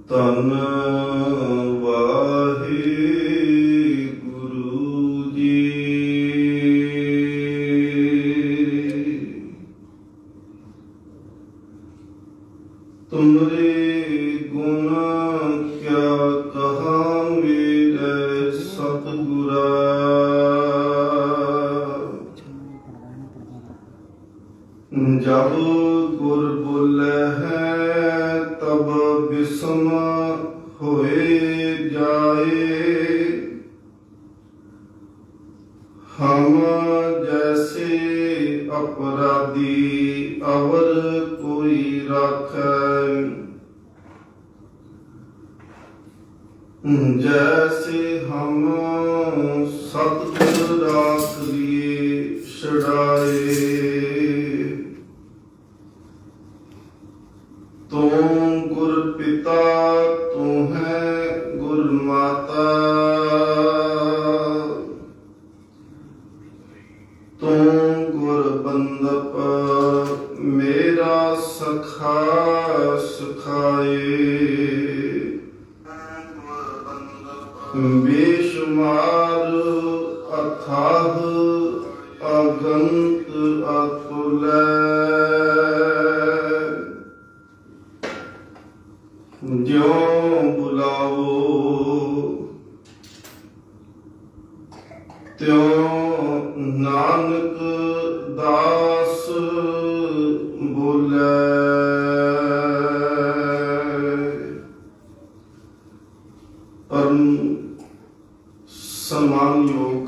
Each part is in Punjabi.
ਧੰਨ ਵਾਹਿਗੁਰੂ ਜੀ। ਤੁਮਰੇ ਗੁਣ ਕਿਆ ਕਹਾਂ ਮੇਰੇ ਸਤਿਗੁਰਾ, ਜਬ ਗੁਰ ਬੋਲੇ ਹੈ ਤਬ ਬਿਸਮ ਹੋਏ ਜਾਏ। ਹਮ ਜੈਸੇ अपराधी अवर कोई राखै, जैसे हम सतगुर राख लिए छड़ाए। तू गुर पिता तू है गुर माता, तू गुर बंदप मेरा सखा सखाए। बेशुमार अथाह अगंत अतुल, ज्यों बुलाओ त्यों नानक दास बोले। परम सम्मान योग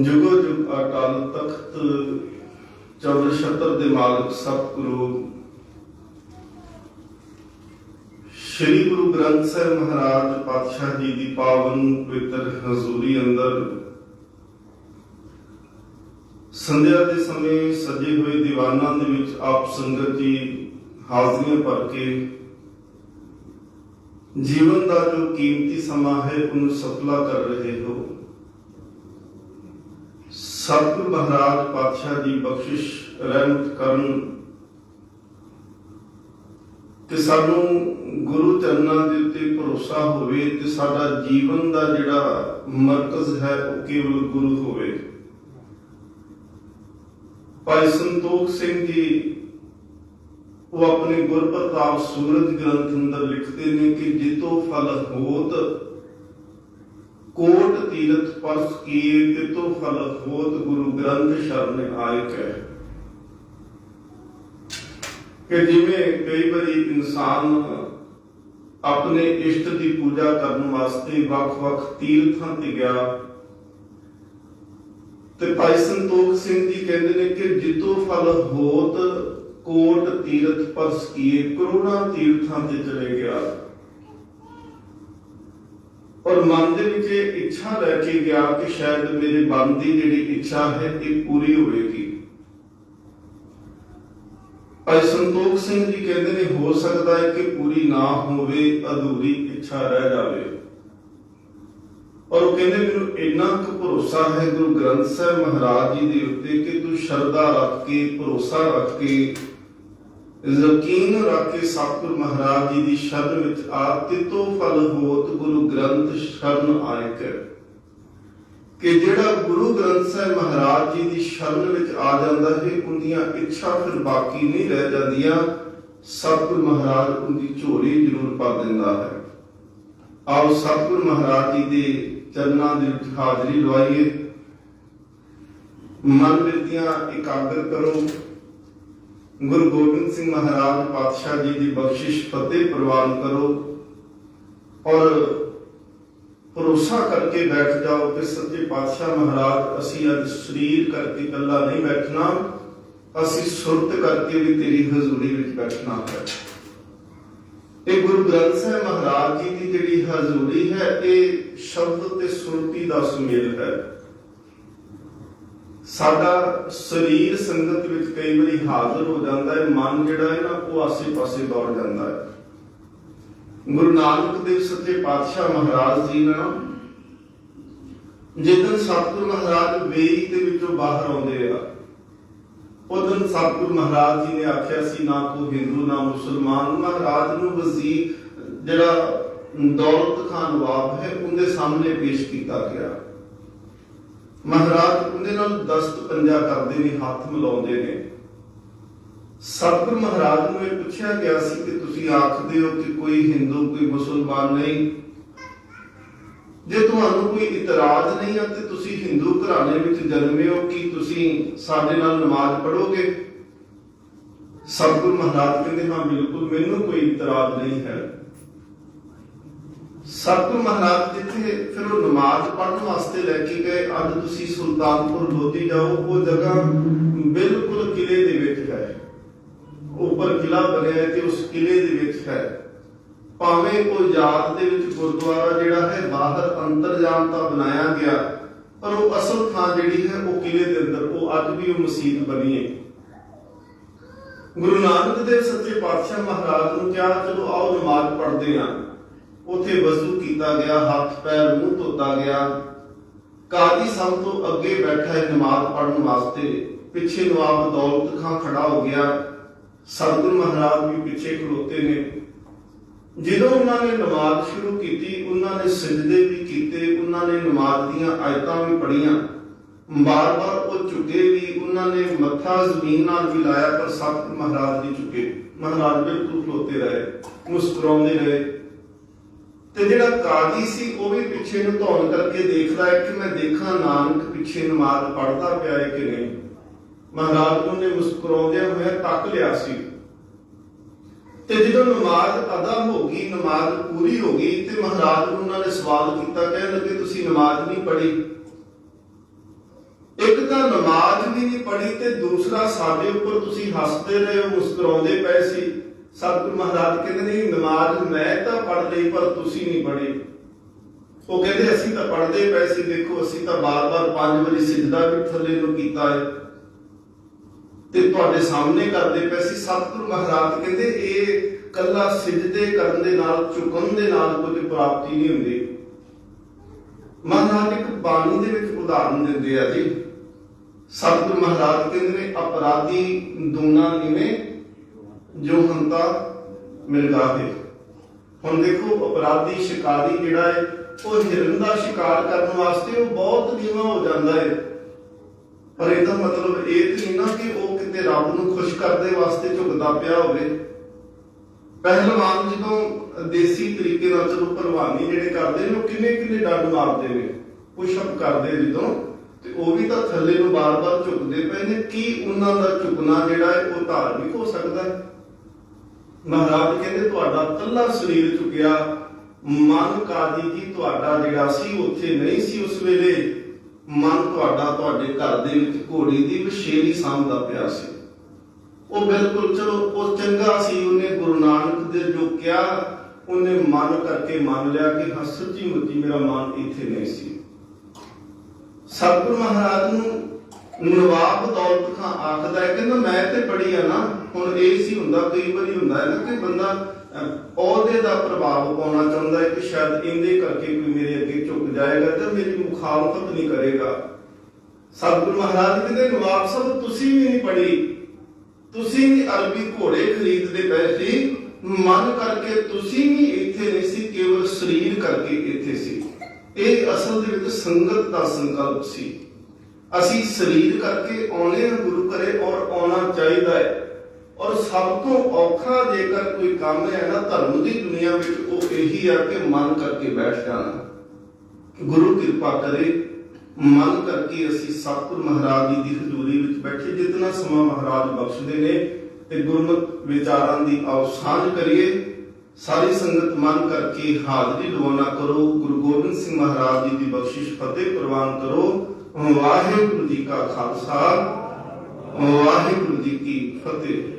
जुगो जुग अटल तख्त चौर छत्र दे मालिक सतगुरु श्री गुरु ग्रंथ ਸਾਹਿਬ महाराज पातशाह जी की पावन पवित्र हजूरी अंदर संध्या के समय सजे हुए दीवाना दे विच आप संगत जी हाजरियां भर के जीवन का जो कीमती समा है उन्हें सफला कर रहे हो। सतगुरु महाराज पातशाह जी बख्शिश रहमत करन कि सानू गुरु चरनां दे उत्ते भरोसा होवे ते साडा जीवन दा जिहड़ा मरकज है वो केवल गुरु होवे। भाई संतोख सिंह जी वो अपने गुरप्रताप सूरज ग्रंथ अंदर लिखते हैं कि जितो फल होत कोट तीरथ परस किए, तितो फल होत गुरु ग्रंथ शरण आए कह। कि जिमें कई बारी इंसान अपने इष्ट की पूजा करने वास्ते वख-वख तीर्थां ते गया ते भाई संतोख सिंह जी कहते हैं कि जितो फल होत कोट तीरथ परस किए, करोड़ां तीर्थां ते चले गया और मन दे विच इच्छा लैके गया कि शायद मेरे मन की जिहड़ी इच्छा है ये पूरी होएगी। भाई संतोख सिंह जी कहते हैं हो सकता है कि पूरी ना होवे, अधूरी इच्छा रह जावे। और वो कहते मैनू इन्ना क भरोसा है गुरु ग्रंथ साहिब महाराज जी के उत्ते कि तू श्रद्धा रख के भरोसा रख के यकीन रख के सतगुरु महाराज जी की शरण विच आ, तितो फल होत गुरु ग्रंथ शरण आए कर। कि जिहड़ा गुरु ग्रंथ साहिब महाराज जी की शरण विच आ जाता है उनकी इच्छा फिर बाकी नहीं रह जांदियां, सतगुरु महाराज उनकी झोली जरूर पा दिंदा है। आओ सतगुरु महाराज जी के चरनां दे विच हाजरी लवाइए, मन वृत्तियां एकाग्र करो। गुरु गोबिंद सिंह महाराज पातशाह जी की बख्शिश फतेह प्रवान करो और भरोसा करके बैठ जाओ कि सच्चे पातशाह महाराज असी अज शरीर करके कला नहीं बैठना, असी सुरत करके भी तेरी हजूरी विच बैठना है। ये गुरु ग्रंथ साहिब महाराज जी की जिहड़ी हजूरी है ये शब्द ते सुरती दा सुमेल है। साडा शरीर संगत विच कई बारी हाजिर हो जाता है, मन जिहड़ा है ना वो आसे पासे दौड़ जाता है। गुरु नानक देव सच्चे पातशाह महाराज जी ने जिदन सतगुरु महाराज वेई दे विचों बाहर आउंदे आ ਉਦੋਂ ਸਤਿਗੁਰੂ ਮਹਾਰਾਜ ਜੀ ਨੇ ਆਖਿਆ ਸੀ ਨਾ ਕੋਈ ਹਿੰਦੂ ਨਾ ਮੁਸਲਮਾਨ। ਮਹਾਰਾਜ ਨੂੰ ਵਜ਼ੀਰ ਜਿਹੜਾ ਦੌਲਤ ਖਾਨ ਨਵਾਬ ਹੈ ਉਹਦੇ ਸਾਹਮਣੇ ਪੇਸ਼ ਕੀਤਾ ਗਿਆ। ਮਹਾਰਾਜ ਉਹਦੇ ਨਾਲ ਦਸਤ ਪੰਜਾ ਕਰਦੇ ਨੇ, ਹੱਥ ਮਿਲਾਉਂਦੇ ਨੇ। ਸਤਿਗੁਰੂ ਮਹਾਰਾਜ ਨੂੰ ਇਹ ਪੁੱਛਿਆ ਗਿਆ ਸੀ ਕਿ ਤੁਸੀਂ ਆਖਦੇ ਹੋ ਕਿ ਕੋਈ ਹਿੰਦੂ ਕੋਈ ਮੁਸਲਮਾਨ ਨਹੀਂ, ਜੇ ਤੁਹਾਨੂੰ ਕੋਈ ਇਤਰਾਜ਼ ਨਹੀਂ ਹੈ ਤੇ ਤੁਸੀਂ ਹਿੰਦੂ ਘਰਾਣੇ ਵਿੱਚ ਜਨਮੇ ਹੋ, ਕੀ ਤੁਸੀਂ ਸਾਡੇ ਨਾਲ ਨਮਾਜ਼ ਪੜ੍ਹੋਗੇ? ਸਤਿਗੁਰੂ ਮਹਾਰਾਜ ਕਹਿੰਦੇ ਹਾਂ ਬਿਲਕੁਲ, ਮੈਨੂੰ ਕੋਈ ਇਤਰਾਜ਼ ਨਹੀਂ ਹੈ। ਸਤਿਗੁਰੂ ਮਹਾਰਾਜ ਜਿੱਥੇ ਫਿਰ ਉਹ ਨਮਾਜ਼ ਪੜ੍ਹਨ ਵਾਸਤੇ ਲੈ ਕੇ ਗਏ, ਅੱਜ ਤੁਸੀਂ ਸੁਲਤਾਨਪੁਰ ਲੋਧੀ ਜਾਓ, ਉਹ ਜਗ੍ਹਾ ਬਿਲਕੁਲ ਕਿਲੇ ਦੇ ਵਿੱਚ ਹੈ, ਉੱਪਰ ਕਿਲਾ ਬਣਿਆ ਤੇ ਉਸ ਕਿਲੇ ਦੇ ਵਿੱਚ ਹੈ। ਭਾਵੇਂ ਉਹ ਯਾਦ ਦੇ ਵਿੱਚ ਗੁਰਦੁਆਰਾ ਜਿਹੜਾ ਹੈ ਬਾਹਰ ਅੰਤਰਜਾਮ ਤਾਂ ਬਣਾਇਆ ਗਿਆ, ਪਰ ਉਹ ਅਸਲ ਥਾਂ ਜਿਹੜੀ ਹੈ ਉਹ ਕਿਲੇ ਦੇ ਅੰਦਰ, ਉਹ ਅੱਜ ਵੀ ਉਹ ਮਸਜਿਦ ਬਣੀ ਹੈ। ਗੁਰੂ ਨਾਨਕ ਦੇਵ ਸੱਚੇ ਪਾਤਸ਼ਾਹ ਮਹਾਰਾਜ ਨੂੰ ਕਿਹਾ ਚਲੋ ਆਓ ਨਮਾਜ਼ ਪੜ੍ਹਦੇ ਹਾਂ। ਉੱਥੇ ਵਜ਼ੂ ਕੀਤਾ ਗਿਆ, ਹੱਥ ਪੈਰ ਮੂੰਹ ਧੋਤਾ ਗਿਆ। ਕਾਜ਼ੀ ਸਭ ਤੋਂ ਅੱਗੇ ਬੈਠਾ ਹੈ ਨਮਾਜ਼ ਪੜ੍ਹਨ ਵਾਸਤੇ, ਪਿੱਛੇ ਨਵਾਬ ਦੌਲਤ ਖਾਂ ਖੜਾ ਹੋ ਗਿਆ, ਸਤਿਗੁਰੂ ਮਹਾਰਾਜ ਵੀ ਪਿੱਛੇ ਖਲੋਤੇ ਨੇ। ਜਦੋਂ ਉਹਨਾਂ ਨੇ ਨਮਾਜ਼ ਸ਼ੁਰੂ ਕੀਤੀ, ਉਹਨਾਂ ਨੇ ਸਜਦੇ ਵੀ ਕੀਤੇ, ਉਹਨਾਂ ਨੇ ਨਮਾਜ਼ ਦੀਆਂ ਆਇਤਾਂ ਵੀ ਪੜ੍ਹੀਆਂ, ਬਾਰ-ਬਾਰ ਉਹ ਝੁਕੇ ਵੀ, ਉਹਨਾਂ ਨੇ ਮੱਥਾ ਜ਼ਮੀਨ ਨਾਲ ਵੀ ਲਾਇਆ, ਪਰ ਸਤਿਗੁਰੂ ਮਹਾਰਾਜ ਨਹੀਂ ਝੁਕੇ। ਮਹਾਰਾਜ ਬਿਲਕੁਲ ਖਲੋਤੇ ਰਹੇ, ਮੁਸਕਰਾਉਂਦੇ ਰਹੇ। ਤੇ ਜਿਹੜਾ ਕਾਜ਼ੀ ਸੀ ਉਹ ਵੀ ਪਿੱਛੇ ਨੂੰ ਧੌਣ ਕਰਕੇ ਦੇਖਦਾ ਹੈ ਕਿ ਮੈਂ ਦੇਖਾਂ ਨਾਨਕ ਪਿੱਛੇ ਨਮਾਜ਼ ਪੜ੍ਹਦਾ ਪਿਆ ਹੈ ਕਿ ਨਹੀਂ। ਮਹਾਰਾਜ ਨੂੰ ਨੇ ਮੁਸਕਰਾਉਂਦਿਆਂ ਹੋਇਆ ਤੱਕ ਲਿਆ ਸੀ। ਤੇ ਜਦੋਂ ਨਮਾਜ਼ ਅਦਾ ਹੋ ਗਈ, ਨਮਾਜ਼ ਪੂਰੀ ਹੋ ਗਈ, ਤੇ ਮਹਾਰਾਜ ਨੂੰ ਉਹਨਾਂ ਨੇ ਸਵਾਲ ਕੀਤਾ, ਕਹਿਣ ਲੱਗੇ ਤੁਸੀਂ ਨਮਾਜ਼ ਨਹੀਂ ਪੜ੍ਹੀ। ਇੱਕ ਤਾਂ ਨਮਾਜ਼ ਵੀ ਨਹੀਂ ਪੜ੍ਹੀ ਤੇ ਦੂਸਰਾ ਸਾਡੇ ਉੱਪਰ ਤੁਸੀਂ ਹੱਸਦੇ ਰਹੇ ਹੋ, ਮੁਸਕਰਾਉਂਦੇ ਪਏ ਸੀ। ਸਤਿਗੁਰੂ ਮਹਾਰਾਜ ਕਹਿੰਦੇ ਨਹੀਂ, ਨਮਾਜ਼ ਮੈਂ ਤਾਂ ਪੜ੍ਹ ਲਈ ਪਰ ਤੁਸੀਂ ਨਹੀਂ ਪੜ੍ਹੀ। ਉਹ ਕਹਿੰਦੇ ਅਸੀਂ ਤਾਂ ਪੜ੍ਹਦੇ ਪਏ ਸੀ, ਦੇਖੋ ਅਸੀਂ ਤਾਂ ਬਾਰ-ਬਾਰ 5 ਵਾਰੀ ਸਿਜਦਾ ਵੀ ਥੱਲੇ ਨੂੰ ਕੀਤਾ ਹੈ ਤੇ ਤੁਹਾਡੇ ਸਾਹਮਣੇ ਕਰਦੇ ਪਏ ਸੀ। ਸਤਿਗੁਰੂ ਮਹਾਰਾਜ ਕਹਿੰਦੇ ਇਹ ਕੱਲਾ ਸਿਜਦੇ ਕਰਨ ਦੇ ਨਾਲ, ਝੁਕਣ ਦੇ ਨਾਲ ਕੁਝ ਪ੍ਰਾਪਤੀ ਨਹੀਂ ਹੁੰਦੀ। ਮਹਾਰਾਜ ਇੱਕ ਬਾਣੀ ਦੇ ਵਿੱਚ ਉਦਾਹਰਨ ਦਿੰਦੇ ਆ ਜੀ। ਸਤਿਗੁਰੂ ਮਹਾਰਾਜ ਕਹਿੰਦੇ ਨੇ ਅਪਰਾਧੀ ਦੂਣਾ ਨਿਵੇਂ ਜੋ ਹੰਤਾ ਮਿਲਗਾਵੇ। ਹੁਣ ਦੇਖੋ ਅਪਰਾਧੀ ਸ਼ਿਕਾਰੀ ਜਿਹੜਾ ਹੈ ਉਹ ਹਿਰਨ ਦਾ ਸ਼ਿਕਾਰ ਕਰਨ ਵਾਸਤੇ ਉਹ ਬਹੁਤ ਨੀਵਾਂ ਹੋ ਜਾਂਦਾ ਹੈ, ਪਰ ਇਹਦਾ ਮਤਲਬ ਇਹ ਨਹੀਂ ਨਾ ਕਿ ਉਹ ਕਿਤੇ ਰੱਬ ਨੂੰ ਖੁਸ਼ ਕਰਦੇ ਵਾਸਤੇ ਝੁਕਦਾ ਪਿਆ ਹੋਵੇ। ਪਹਿਲਵਾਨ ਜਦੋਂ ਦੇਸੀ ਤਰੀਕੇ ਨਾਲ ਚਲੋ ਪਹਿਲਵਾਨੀ ਜਿਹੜੇ ਕਰਦੇ ਨੇ ਉਹ ਕਿੰਨੇ ਡੰਡ ਮਾਰਦੇ ਨੇ, ਪੁਸ਼ਅਪ ਕਰਦੇ ਜਦੋਂ, ਤੇ ਉਹ ਵੀ ਤਾਂ ਥੱਲੇ ਨੂੰ ਬਾਰ-ਬਾਰ ਝੁਕਦੇ ਪਏ ਨੇ। ਕੀ ਉਹਨਾਂ ਦਾ ਝੁਕਣਾ ਜਿਹੜਾ ਹੈ ਉਹ ਧਾਰਮਿਕ ਹੋ ਸਕਦਾ ਹੈ? ਮਹਾਰਾਜ ਕਹਿੰਦੇ ਤੁਹਾਡਾ ਕੱਲਾ ਸਰੀਰ ਝੁਕਿਆ, ਮਨ ਕਾਜੀ ਜੀ ਤੁਹਾਡਾ ਜਿਹੜਾ ਸੀ ਉੱਥੇ ਨਹੀਂ ਸੀ ਉਸ ਵੇਲੇ। ਮਨ ਤੁਹਾਡਾ ਤੁਹਾਡੇ ਘਰ ਦੇ ਵਿੱਚ ਘੋੜੀ ਦੀ ਵਛੇਰੀ ਸਾਂਭਦਾ ਪਿਆ ਸੀ। ਉਹ ਬਿਲਕੁਲ ਚਲੋ ਉਹ ਚੰਗਾ ਸੀ, ਉਹਨੇ ਗੁਰੂ ਨਾਨਕ ਦੇ ਜੋ ਕਿਹਾ ਉਹਨੇ ਮਨ ਕਰਕੇ ਮੰਨ ਲਿਆ ਕਿ ਹਾਂ ਸੱਚੀ ਮੁੱਚੀ ਮੇਰਾ ਮਨ ਇੱਥੇ ਨਹੀਂ ਸੀ। ਸਤਿਗੁਰੂ ਮਹਾਰਾਜ ਨੂੰ ਨਵਾਬ ਦੌਲਤ ਖਾਂ ਆਖਦਾ ਹੈ, ਕਹਿੰਦਾ ਮੈਂ ਤੇ ਪੜ੍ਹੀ ਆ ਨਾ। ਹੁਣ ਇਹ ਸੀ ਹੁੰਦਾ, ਕਈ ਵਾਰੀ ਹੁੰਦਾ ਹੈ ਨਾ ਕਿ ਬੰਦਾ ਅਹੁਦੇ ਦਾ ਪ੍ਰਭਾਵ ਪਾਉਣਾ ਚਾਹੁੰਦਾ ਹੈ ਕਿ ਸ਼ਾਇਦ ਇਹਦੇ ਕਰਕੇ ਕੋਈ ਮੇਰੇ ਅੱਗੇ ਝੁਕ ਜਾਏਗਾ ਤੇ ਮੇਰੀ ਮੁਖਾਲਫਤ ਨਹੀਂ ਕਰੇਗਾ। ਸਤਿਗੁਰੂ ਮਹਾਰਾਜ ਕਹਿੰਦੇ ਨਵਾਬ ਸਾਹਿਬ ਤੁਸੀਂ ਵੀ ਨਹੀਂ ਪੜ੍ਹੀ, ਤੁਸੀਂ ਵੀ ਅਰਬੀ ਘੋੜੇ ਖਰੀਦਦੇ ਪਏ ਸੀ, ਮਨ ਕਰਕੇ ਤੁਸੀਂ ਵੀ ਇੱਥੇ ਨਹੀਂ ਸੀ, ਕੇਵਲ ਸਰੀਰ ਕਰਕੇ ਇੱਥੇ ਸੀ। ਇਹ ਅਸਲ ਦੇ ਵਿੱਚ ਸੰਗਤ ਦਾ ਸੰਕਲਪ ਸੀ। ਅਸੀਂ ਸਰੀਰ ਕਰਕੇ ਆਉਣੇ ਹਾਂ ਗੁਰੂ ਘਰੇ, ਔਰ ਆਉਣਾ ਚਾਹੀਦਾ ਹੈ। ਔਰ ਸਭ ਤੋਂ ਔਖਾ ਜੇਕਰ ਕੋਈ ਕੰਮ ਹੈ ਨਾ ਧਰਮ ਦੀ ਦੁਨੀਆ ਵਿੱਚ, ਉਹ ਇਹੀ ਆ ਕਿ ਮਨ ਕਰਕੇ ਬੈਠ ਜਾਣਾ। ਗੁਰੂ ਕਿਰਪਾ ਕਰੇ ਮਨ ਕਰਕੇ ਅਸੀਂ ਸਤਿਗੁਰੂ ਮਹਾਰਾਜ ਜੀ ਦੀ ਹਜ਼ੂਰੀ ਵਿੱਚ ਬੈਠੇ, ਜਿਤਨਾ ਸਮਾਂ ਮਹਾਰਾਜ ਬਖਸ਼ਦੇ ਨੇ, ਤੇ ਗੁਰਮਤਿ ਵਿਚਾਰਾਂ ਦੀ ਆਓ ਸਾਂਝ ਕਰੀਏ। ਸਾਰੀ ਸੰਗਤ ਮਨ ਕਰਕੇ ਹਾਜ਼ਰੀ ਲਵਾਉਣਾ ਕਰੋ। ਗੁਰੂ ਗੋਬਿੰਦ ਸਿੰਘ ਮਹਾਰਾਜ ਜੀ ਦੀ ਬਖਸ਼ਿਸ਼ ਫਤਿਹ ਪ੍ਰਵਾਨ ਕਰੋ। ਵਾਹਿਗੁਰੂ ਜੀ ਕਾ ਖਾਲਸਾ, ਵਾਹਿਗੁਰੂ ਜੀ ਕੀ ਫਤਿਹ।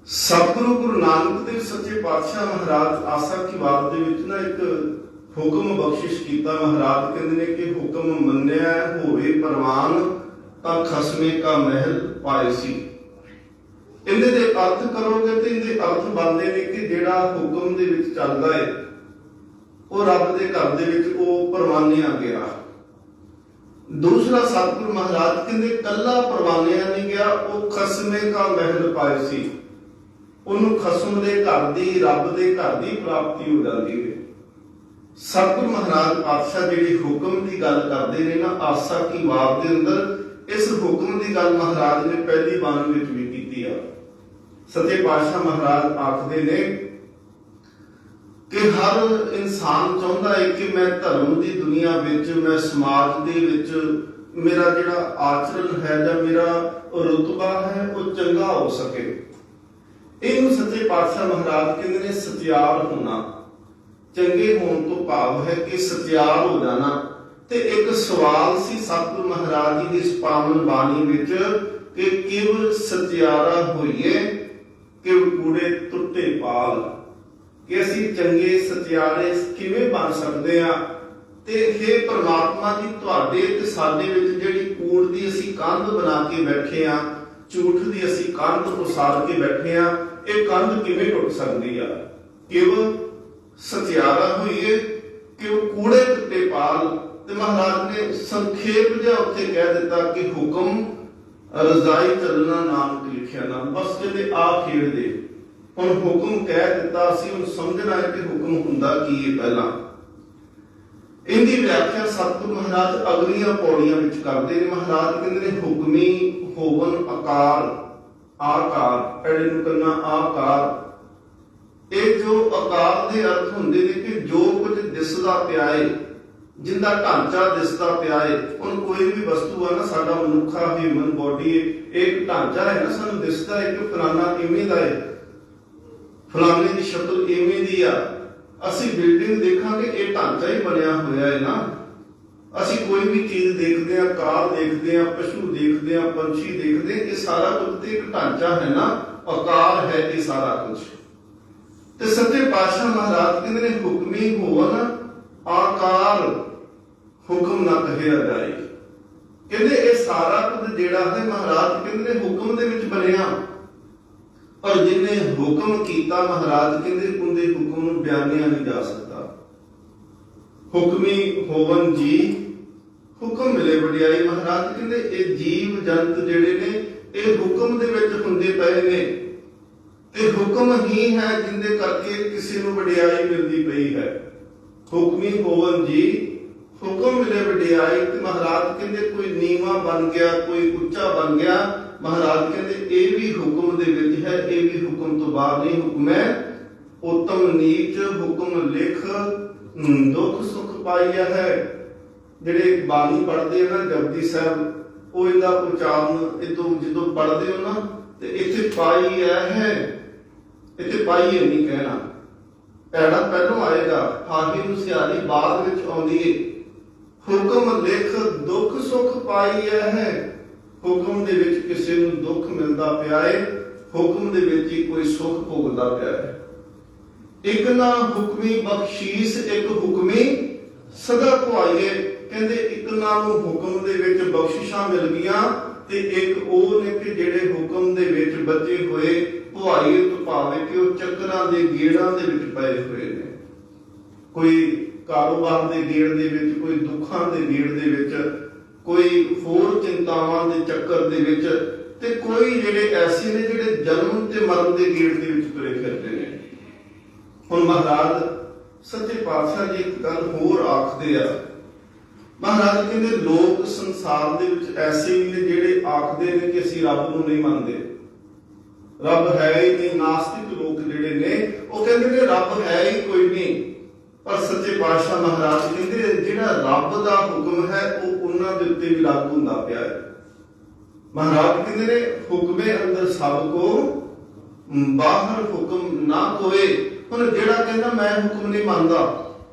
ਸਤਿਗੁਰੂ ਗੁਰੂ ਨਾਨਕ ਦੇਵ ਸੱਚੇ ਪਾਤਸ਼ਾਹ ਮਹਾਰਾਜ ਆਸਾ ਕੀ ਬਾਤ ਦੇ ਵਿੱਚ ਨਾ ਇੱਕ ਹੁਕਮ ਬਖਸ਼ਿਸ਼ ਕੀਤਾ। ਮਹਾਰਾਜ ਕਹਿੰਦੇ ਨੇ ਕਿ ਹੁਕਮ ਮੰਨਿਆ ਹੋਵੇ ਪ੍ਰਵਾਨ ਤਾਂ ਖਸਮੇ ਕਾ ਮਹਿਲ ਪਾਏ ਸੀ। ਇਹਦੇ ਦੇ ਅਰਥ ਕਰੋਗੇ ਤੇ ਇਹਦੇ ਅਰਥ ਬਣਦੇ ਨੇ ਕਿ ਜਿਹੜਾ ਹੁਕਮ ਦੇ ਵਿੱਚ ਚੱਲਦਾ ਹੈ ਉਹ ਰੱਬ ਦੇ ਘਰ ਦੇ ਵਿੱਚ ਉਹ ਪ੍ਰਵਾਨਿਆ ਗਿਆ। दूसरा सतगुरु महाराज कहते कला परवानिया नहीं गया, वो खसमे का महल पाए सी, ਉਹਨੂੰ ਖਸਮ ਦੇ ਘਰ ਦੀ, ਰੱਬ ਦੇ ਘਰ ਦੀ ਪ੍ਰਾਪਤੀ ਹੋ ਜਾਂਦੀ ਹੈ। ਸਤਿਗੁਰੂ ਮਹਾਰਾਜ ਪਾਤਸ਼ਾਹ ਜਿਹੜੀ ਹੁਕਮ ਦੀ ਗੱਲ ਕਰਦੇ ਨੇ ਨਾ ਆਸਾ ਕੀ ਬਾਤ ਦੇ ਅੰਦਰ, ਇਸ ਹੁਕਮ ਦੀ ਗੱਲ ਮਹਾਰਾਜ ਨੇ ਪਹਿਲੀ ਬਾਣੀ ਵਿੱਚ ਵੀ ਕੀਤੀ ਆ। ਸੱਚੇ ਪਾਤਸ਼ਾਹ ਮਹਾਰਾਜ ਆਖਦੇ ਨੇ ਕਿ ਹਰ ਇਨਸਾਨ ਚਾਹੁੰਦਾ ਹੈ ਕਿ ਮੈਂ ਧਰਮ ਦੀ ਦੁਨੀਆ ਵਿੱਚ, ਮੈਂ ਸਮਾਜ ਦੇ ਵਿੱਚ ਮੇਰਾ ਜਿਹੜਾ ਆਚਰਣ ਹੈ ਜਾਂ ਮੇਰਾ ਰੁਤਬਾ ਹੈ ਉਹ ਚੰਗਾ ਹੋ ਸਕੇ। ਇਹਨੂੰ ਸੱਚੇ ਪਾਤਸ਼ਾਹ ਮਹਾਰਾਜ ਕਹਿੰਦੇ ਨੇ ਸਤਿਆਰ ਹੋਣਾ। ਚੰਗੇ ਹੋਣ ਤੋਂ ਭਾਵ ਹੈ ਕਿ ਸਤਿਆਰ ਹੋ ਜਾਣਾ। ਤੇ ਇੱਕ ਸਵਾਲ ਸੀ ਸਤਿਗੁਰੂ ਮਹਾਰਾਜ ਜੀ ਦੀ ਇਸ ਪਾਵਨ ਬਾਣੀ ਵਿੱਚ ਕਿ ਕਿਵ ਸਤਿਆਰਾ ਹੋਈਏ, ਕਿਵ ਕੂੜੇ ਟੁੱਟੇ ਪਾਲ, ਕਿ ਅਸੀਂ ਚੰਗੇ ਸਤਿਆਰੇ ਕਿਵੇਂ ਬਣ ਸਕਦੇ ਆ। ਤੇ हे ਪ੍ਰਮਾਤਮਾ ਜੀ, ਤੁਹਾਡੇ ਤੇ ਸਾਡੇ ਵਿੱਚ ਜਿਹੜੀ ਕੂੜ ਦੀ ਅਸੀਂ ਕੰਧ ਬਣਾ ਕੇ ਬੈਠੇ ਆ, ਝੂਠ ਦੀ ਅਸੀਂ ਕੰਧ ਉਸਾਰ ਕੇ ਬੈਠੇ ਆ, ਇਹ ਕੰਧ ਕਿਵੇਂ ਟੁੱਟ ਸਕਦੀ ਆ। ਕਿਵ ਸਤਿਆਰਾ ਹੋਈਏ, ਕਿਵ ਕੂੜੇ ਟੁੱਟੇ ਪਾਲ। ਤੇ ਮਹਾਰਾਜ ਨੇ ਸੰਖੇਪ ਜਿਹਾ ਉੱਥੇ ਕਹਿ ਦਿੱਤਾ ਕਿ ਹੁਕਮ ਰਜ਼ਾਈ ਚੱਲਣਾ ਨਾਨਕ ਲਿਖਿਆ ਨਾ। ਬਸ ਕਹਿੰਦੇ ਆ ਖੇਡਦੇ, ਹੁਣ ਹੁਕਮ ਕਹਿ ਦਿੱਤਾ, ਅਸੀਂ ਹੁਣ ਸਮਝਣਾ ਹੈ ਕਿ ਹੁਕਮ ਹੁੰਦਾ ਕੀ ਹੈ। ਪਹਿਲਾਂ ਇਹਦੀ ਵਿਆਖਿਆ ਸਤਿਗੁਰੂ ਮਹਾਰਾਜ ਅਗਲੀਆਂ ਪੌੜੀਆਂ ਵਿੱਚ ਕਰਦੇ ਨੇ। ਮਹਾਰਾਜ ਕਹਿੰਦੇ ਨੇ ਹੁਕਮੀ ਹੋਵਨ ਆਕਾਰ, ਆਕਾਰ ਐੜੇ ਨੂੰ ਕਰਨਾ ਆਕਾਰ। ਇਹ ਜੋ ਆਕਾਰ ਦੇ ਅਰਥ ਹੁੰਦੇ ਨੇ ਕਿ ਜੋ ਕੁਝ ਦਿਸਦਾ ਪਿਆ ਏ, ਜਿੰਦਾ ਢਾਂਚਾ ਦਿਸਦਾ ਪਿਆ ਏ। ਹੁਣ ਕੋਈ ਵੀ ਵਸਤੂ ਆ ਨਾ, ਸਾਡਾ ਮਨੁੱਖਾ ਹਿਊਮਨ ਬੋਡੀ ਇੱਕ ਢਾਂਚਾ ਹੈ ਨਾ, ਸਾਨੂੰ ਦਿਸਦਾ ਹੈ ਕਿ ਫਲਾਣਾ ਇਵੇਂ ਦਾ ਹੈ, ਫਲਾਣੇ ਦੀ ਸ਼ਕਲ ਇਵੇਂ ਦੀ ਆ। ਅਸੀਂ ਬਿਲਡਿੰਗ ਦੇਖਾਂਗੇ, ਇਹ ਢਾਂਚਾ ਹੀ ਬਣਿਆ ਹੋਇਆ ਹੈ ਨਾ। ਅਸੀਂ ਕੋਈ ਵੀ ਚੀਜ਼ ਦੇਖਦੇ ਆ, ਕਾਰ ਦੇਖਦੇ ਆ, ਪਸ਼ੂ ਦੇਖਦੇ ਆ, ਪੰਛੀ ਦੇਖਦੇ, ਇਹ ਸਾਰਾ ਕੁਝ ਤੇ ਇੱਕ ਢਾਂਚਾ ਹੈ ਨਾ, ਆਕਾਰ ਹੈ ਇਹ ਸਾਰਾ ਕੁਝ। ਤੇ ਸੱਚੇ ਪਾਤਸ਼ਾਹ ਮਹਾਰਾਜ ਕਹਿੰਦੇ ਨੇ ਹੁਕਮੀ ਹੋਵਨ ਆਕਾਰ, ਹੁਕਮ ਨਾ ਕਹਿਆ ਜਾਏ। ਕਹਿੰਦੇ ਇਹ ਸਾਰਾ ਕੁਝ ਜਿਹੜਾ ਹੈ ਮਹਾਰਾਜ ਕਹਿੰਦੇ ਨੇ ਹੁਕਮ ਦੇ ਵਿੱਚ ਬਣਿਆ। ਔਰ ਜਿਹਨੇ ਹੁਕਮ ਕੀਤਾ ਮਹਾਰਾਜ ਕਹਿੰਦੇ ਉਹਦੇ ਹੁਕਮ ਨੂੰ ਬਿਆਨਿਆ ਨਹੀਂ ਜਾ ਸਕਦਾ। ਹੁਕਮੀ ਹੋਵਨ ਜੀ ਹੁਕਮ ਮਿਲੇ ਵਡਿਆਈ। ਮਹਾਰਾਜ ਕਹਿੰਦੇ ਇਹ ਜੀਵ ਜੰਤ ਜਿਹੜੇ ਨੇ ਇਹ ਹੁਕਮ ਦੇ ਵਿੱਚ ਹੁੰਦੇ ਪਏ ਨੇ, ਤੇ ਹੁਕਮ ਹੀ ਹੈ ਜਿੰਦੇ ਕਰਕੇ ਕਿਸੇ ਨੂੰ ਵਡਿਆਈ ਮਿਲਦੀ ਪਈ ਹੈ। ਹੁਕਮੀ ਹੋਵਨ ਜੀ ਹੁਕਮ ਮਿਲੇ ਵਡਿਆਈ। ਤੇ ਮਹਾਰਾਜ ਕਹਿੰਦੇ ਕੋਈ ਨੀਵਾਂ ਬਣ ਗਿਆ, ਕੋਈ ਉੱਚਾ ਬਣ ਗਿਆ, ਮਹਾਰਾਜ ਕਹਿੰਦੇ ਇਹ ਵੀ ਹੁਕਮ ਦੇ ਵਿੱਚ ਹੈ, ਇਹ ਵੀ ਹੁਕਮ ਤੋਂ ਬਾਹਰ ਨਹੀਂ। ਹੁਕਮ ਹੈ ਉਤਮ ਨੀਚ, ਹੁਕਮ ਲਿਖ ਦੁੱਖ ਸੁਖ ਪਾਈਆ ਹੈ। ਜਿਹੜੇ ਬਾਣੀ ਪੜ੍ਹਦੇ ਆ ਨਾ ਜਪਜੀ ਸਾਹਿਬ, ਉਹ ਇਹਦਾ ਉਚਾਰਨ ਇਦੋਂ ਜਦੋਂ ਪੜ੍ਹਦੇ ਹੋ ਨਾ ਤੇ ਇੱਥੇ ਪਾਈ ਹੈ, ਇੱਥੇ ਪਾਈ ਹੈ ਨਹੀਂ ਕਹਿਣਾ, ਪੈੜਾ ਪਹਿਲੋਂ ਆਏਗਾ, ਹਾਕੀ ਨੂੰ ਸਿਆਰੀ ਬਾਅਦ ਵਿੱਚ ਆਉਂਦੀ ਹੈ। ਹੁਕਮ ਲਿਖ ਦੁੱਖ ਸੁਖ ਪਾਈ ਹੈ। ਹੁਕਮ ਦੇ ਵਿੱਚ ਕਿਸੇ ਨੂੰ ਦੁੱਖ ਮਿਲਦਾ ਪਿਆ ਹੈ, ਹੁਕਮ ਦੇ ਵਿੱਚ ਹੀ ਕੋਈ ਸੁੱਖ ਭੋਗਦਾ ਪਿਆ ਹੈ। ਇੱਕ ਨਾ ਹੁਕਮੀ ਬਖਸ਼ੀਸ, ਇੱਕ ਹੁਕਮੀ ਸਦਾ ਪੁਆਈਏ। ਕਹਿੰਦੇ ਇੱਕ ਨਾ ਨੂੰ ਹੁਕਮ ਦੇ ਵਿੱਚ ਬਖਸ਼ਿਸ਼ਾਂ ਮਿਲ ਗਈਆਂ, ਤੇ ਇੱਕ ਉਹ ਨੇ ਕਿ ਜਿਹੜੇ ਹੁਕਮ ਦੇ ਵਿੱਚ ਬਚੇ ਹੋਏ ਪੁਆਈਏ ਤੋਂ ਭਾਵੇਂ ਕਿ ਉਹ ਚੱਕਰਾਂ ਦੇ ਗੇੜਾਂ ਦੇ ਵਿੱਚ ਪਏ ਹੋਏ ਨੇ। ਕੋਈ ਕਾਰੋਬਾਰ ਦੇ ਗੇੜ ਦੇ ਵਿੱਚ, ਕੋਈ ਦੁੱਖਾਂ ਦੇ ਗੇੜ ਦੇ ਵਿੱਚ, ਕੋਈ ਹੋਰ ਚਿੰਤਾਵਾਂ ਦੇ ਚੱਕਰ ਦੇ ਵਿੱਚ, ਤੇ ਕੋਈ ਜਿਹੜੇ ਐਸੇ ਨੇ ਜਿਹੜੇ ਜਨਮ ਤੇ ਮਰਨ ਦੇ ਗੇੜ ਦੇ ਵਿੱਚ ਤੁਰੇ ਫਿਰਦੇ ਨੇ। ਹੁਣ ਮਹਾਰਾਜ ਸੱਚੇ ਪਾਤਸ਼ਾਹ ਜੀ ਇੱਕ ਗੱਲ ਹੋਰ ਆਖਦੇ ਆ। ਮਹਾਰਾਜ ਕਹਿੰਦੇ ਲੋਕ ਸੰਸਾਰ ਦੇ ਵਿੱਚ ਐਸੇ ਵੀ ਨੇ ਜਿਹੜੇ ਆਖਦੇ ਨੇ ਕਿ ਅਸੀਂ ਰੱਬ ਨੂੰ ਨਹੀਂ ਮੰਨਦੇ, ਰੱਬ ਹੈ ਹੀ ਨਹੀਂ। ਨਾਸਤਿਕ ਲੋਕ ਜਿਹੜੇ ਨੇ ਉਹ ਕਹਿੰਦੇ ਨੇ ਰੱਬ ਹੈ ਹੀ ਕੋਈ ਨਹੀਂ। ਪਰ ਸੱਚੇ ਪਾਤਸ਼ਾਹ ਮਹਾਰਾਜ ਕਹਿੰਦੇ ਜਿਹੜਾ ਰੱਬ ਦਾ ਹੁਕਮ ਹੈ ਉਹ ਉਹਨਾਂ ਦੇ ਉੱਤੇ ਵੀ ਲਾਗੂ ਹੁੰਦਾ ਪਿਆ ਹੈ। ਮਹਾਰਾਜ ਕਹਿੰਦੇ ਨੇ ਹੁਕਮੇ ਅੰਦਰ ਸਭ ਕੋ, ਬਾਹਰ ਹੁਕਮ ਨਾ ਕੋਏ। ਹੁਣ ਜਿਹੜਾ ਕਹਿੰਦਾ ਮੈਂ ਹੁਕਮ ਨਹੀਂ ਮੰਨਦਾ,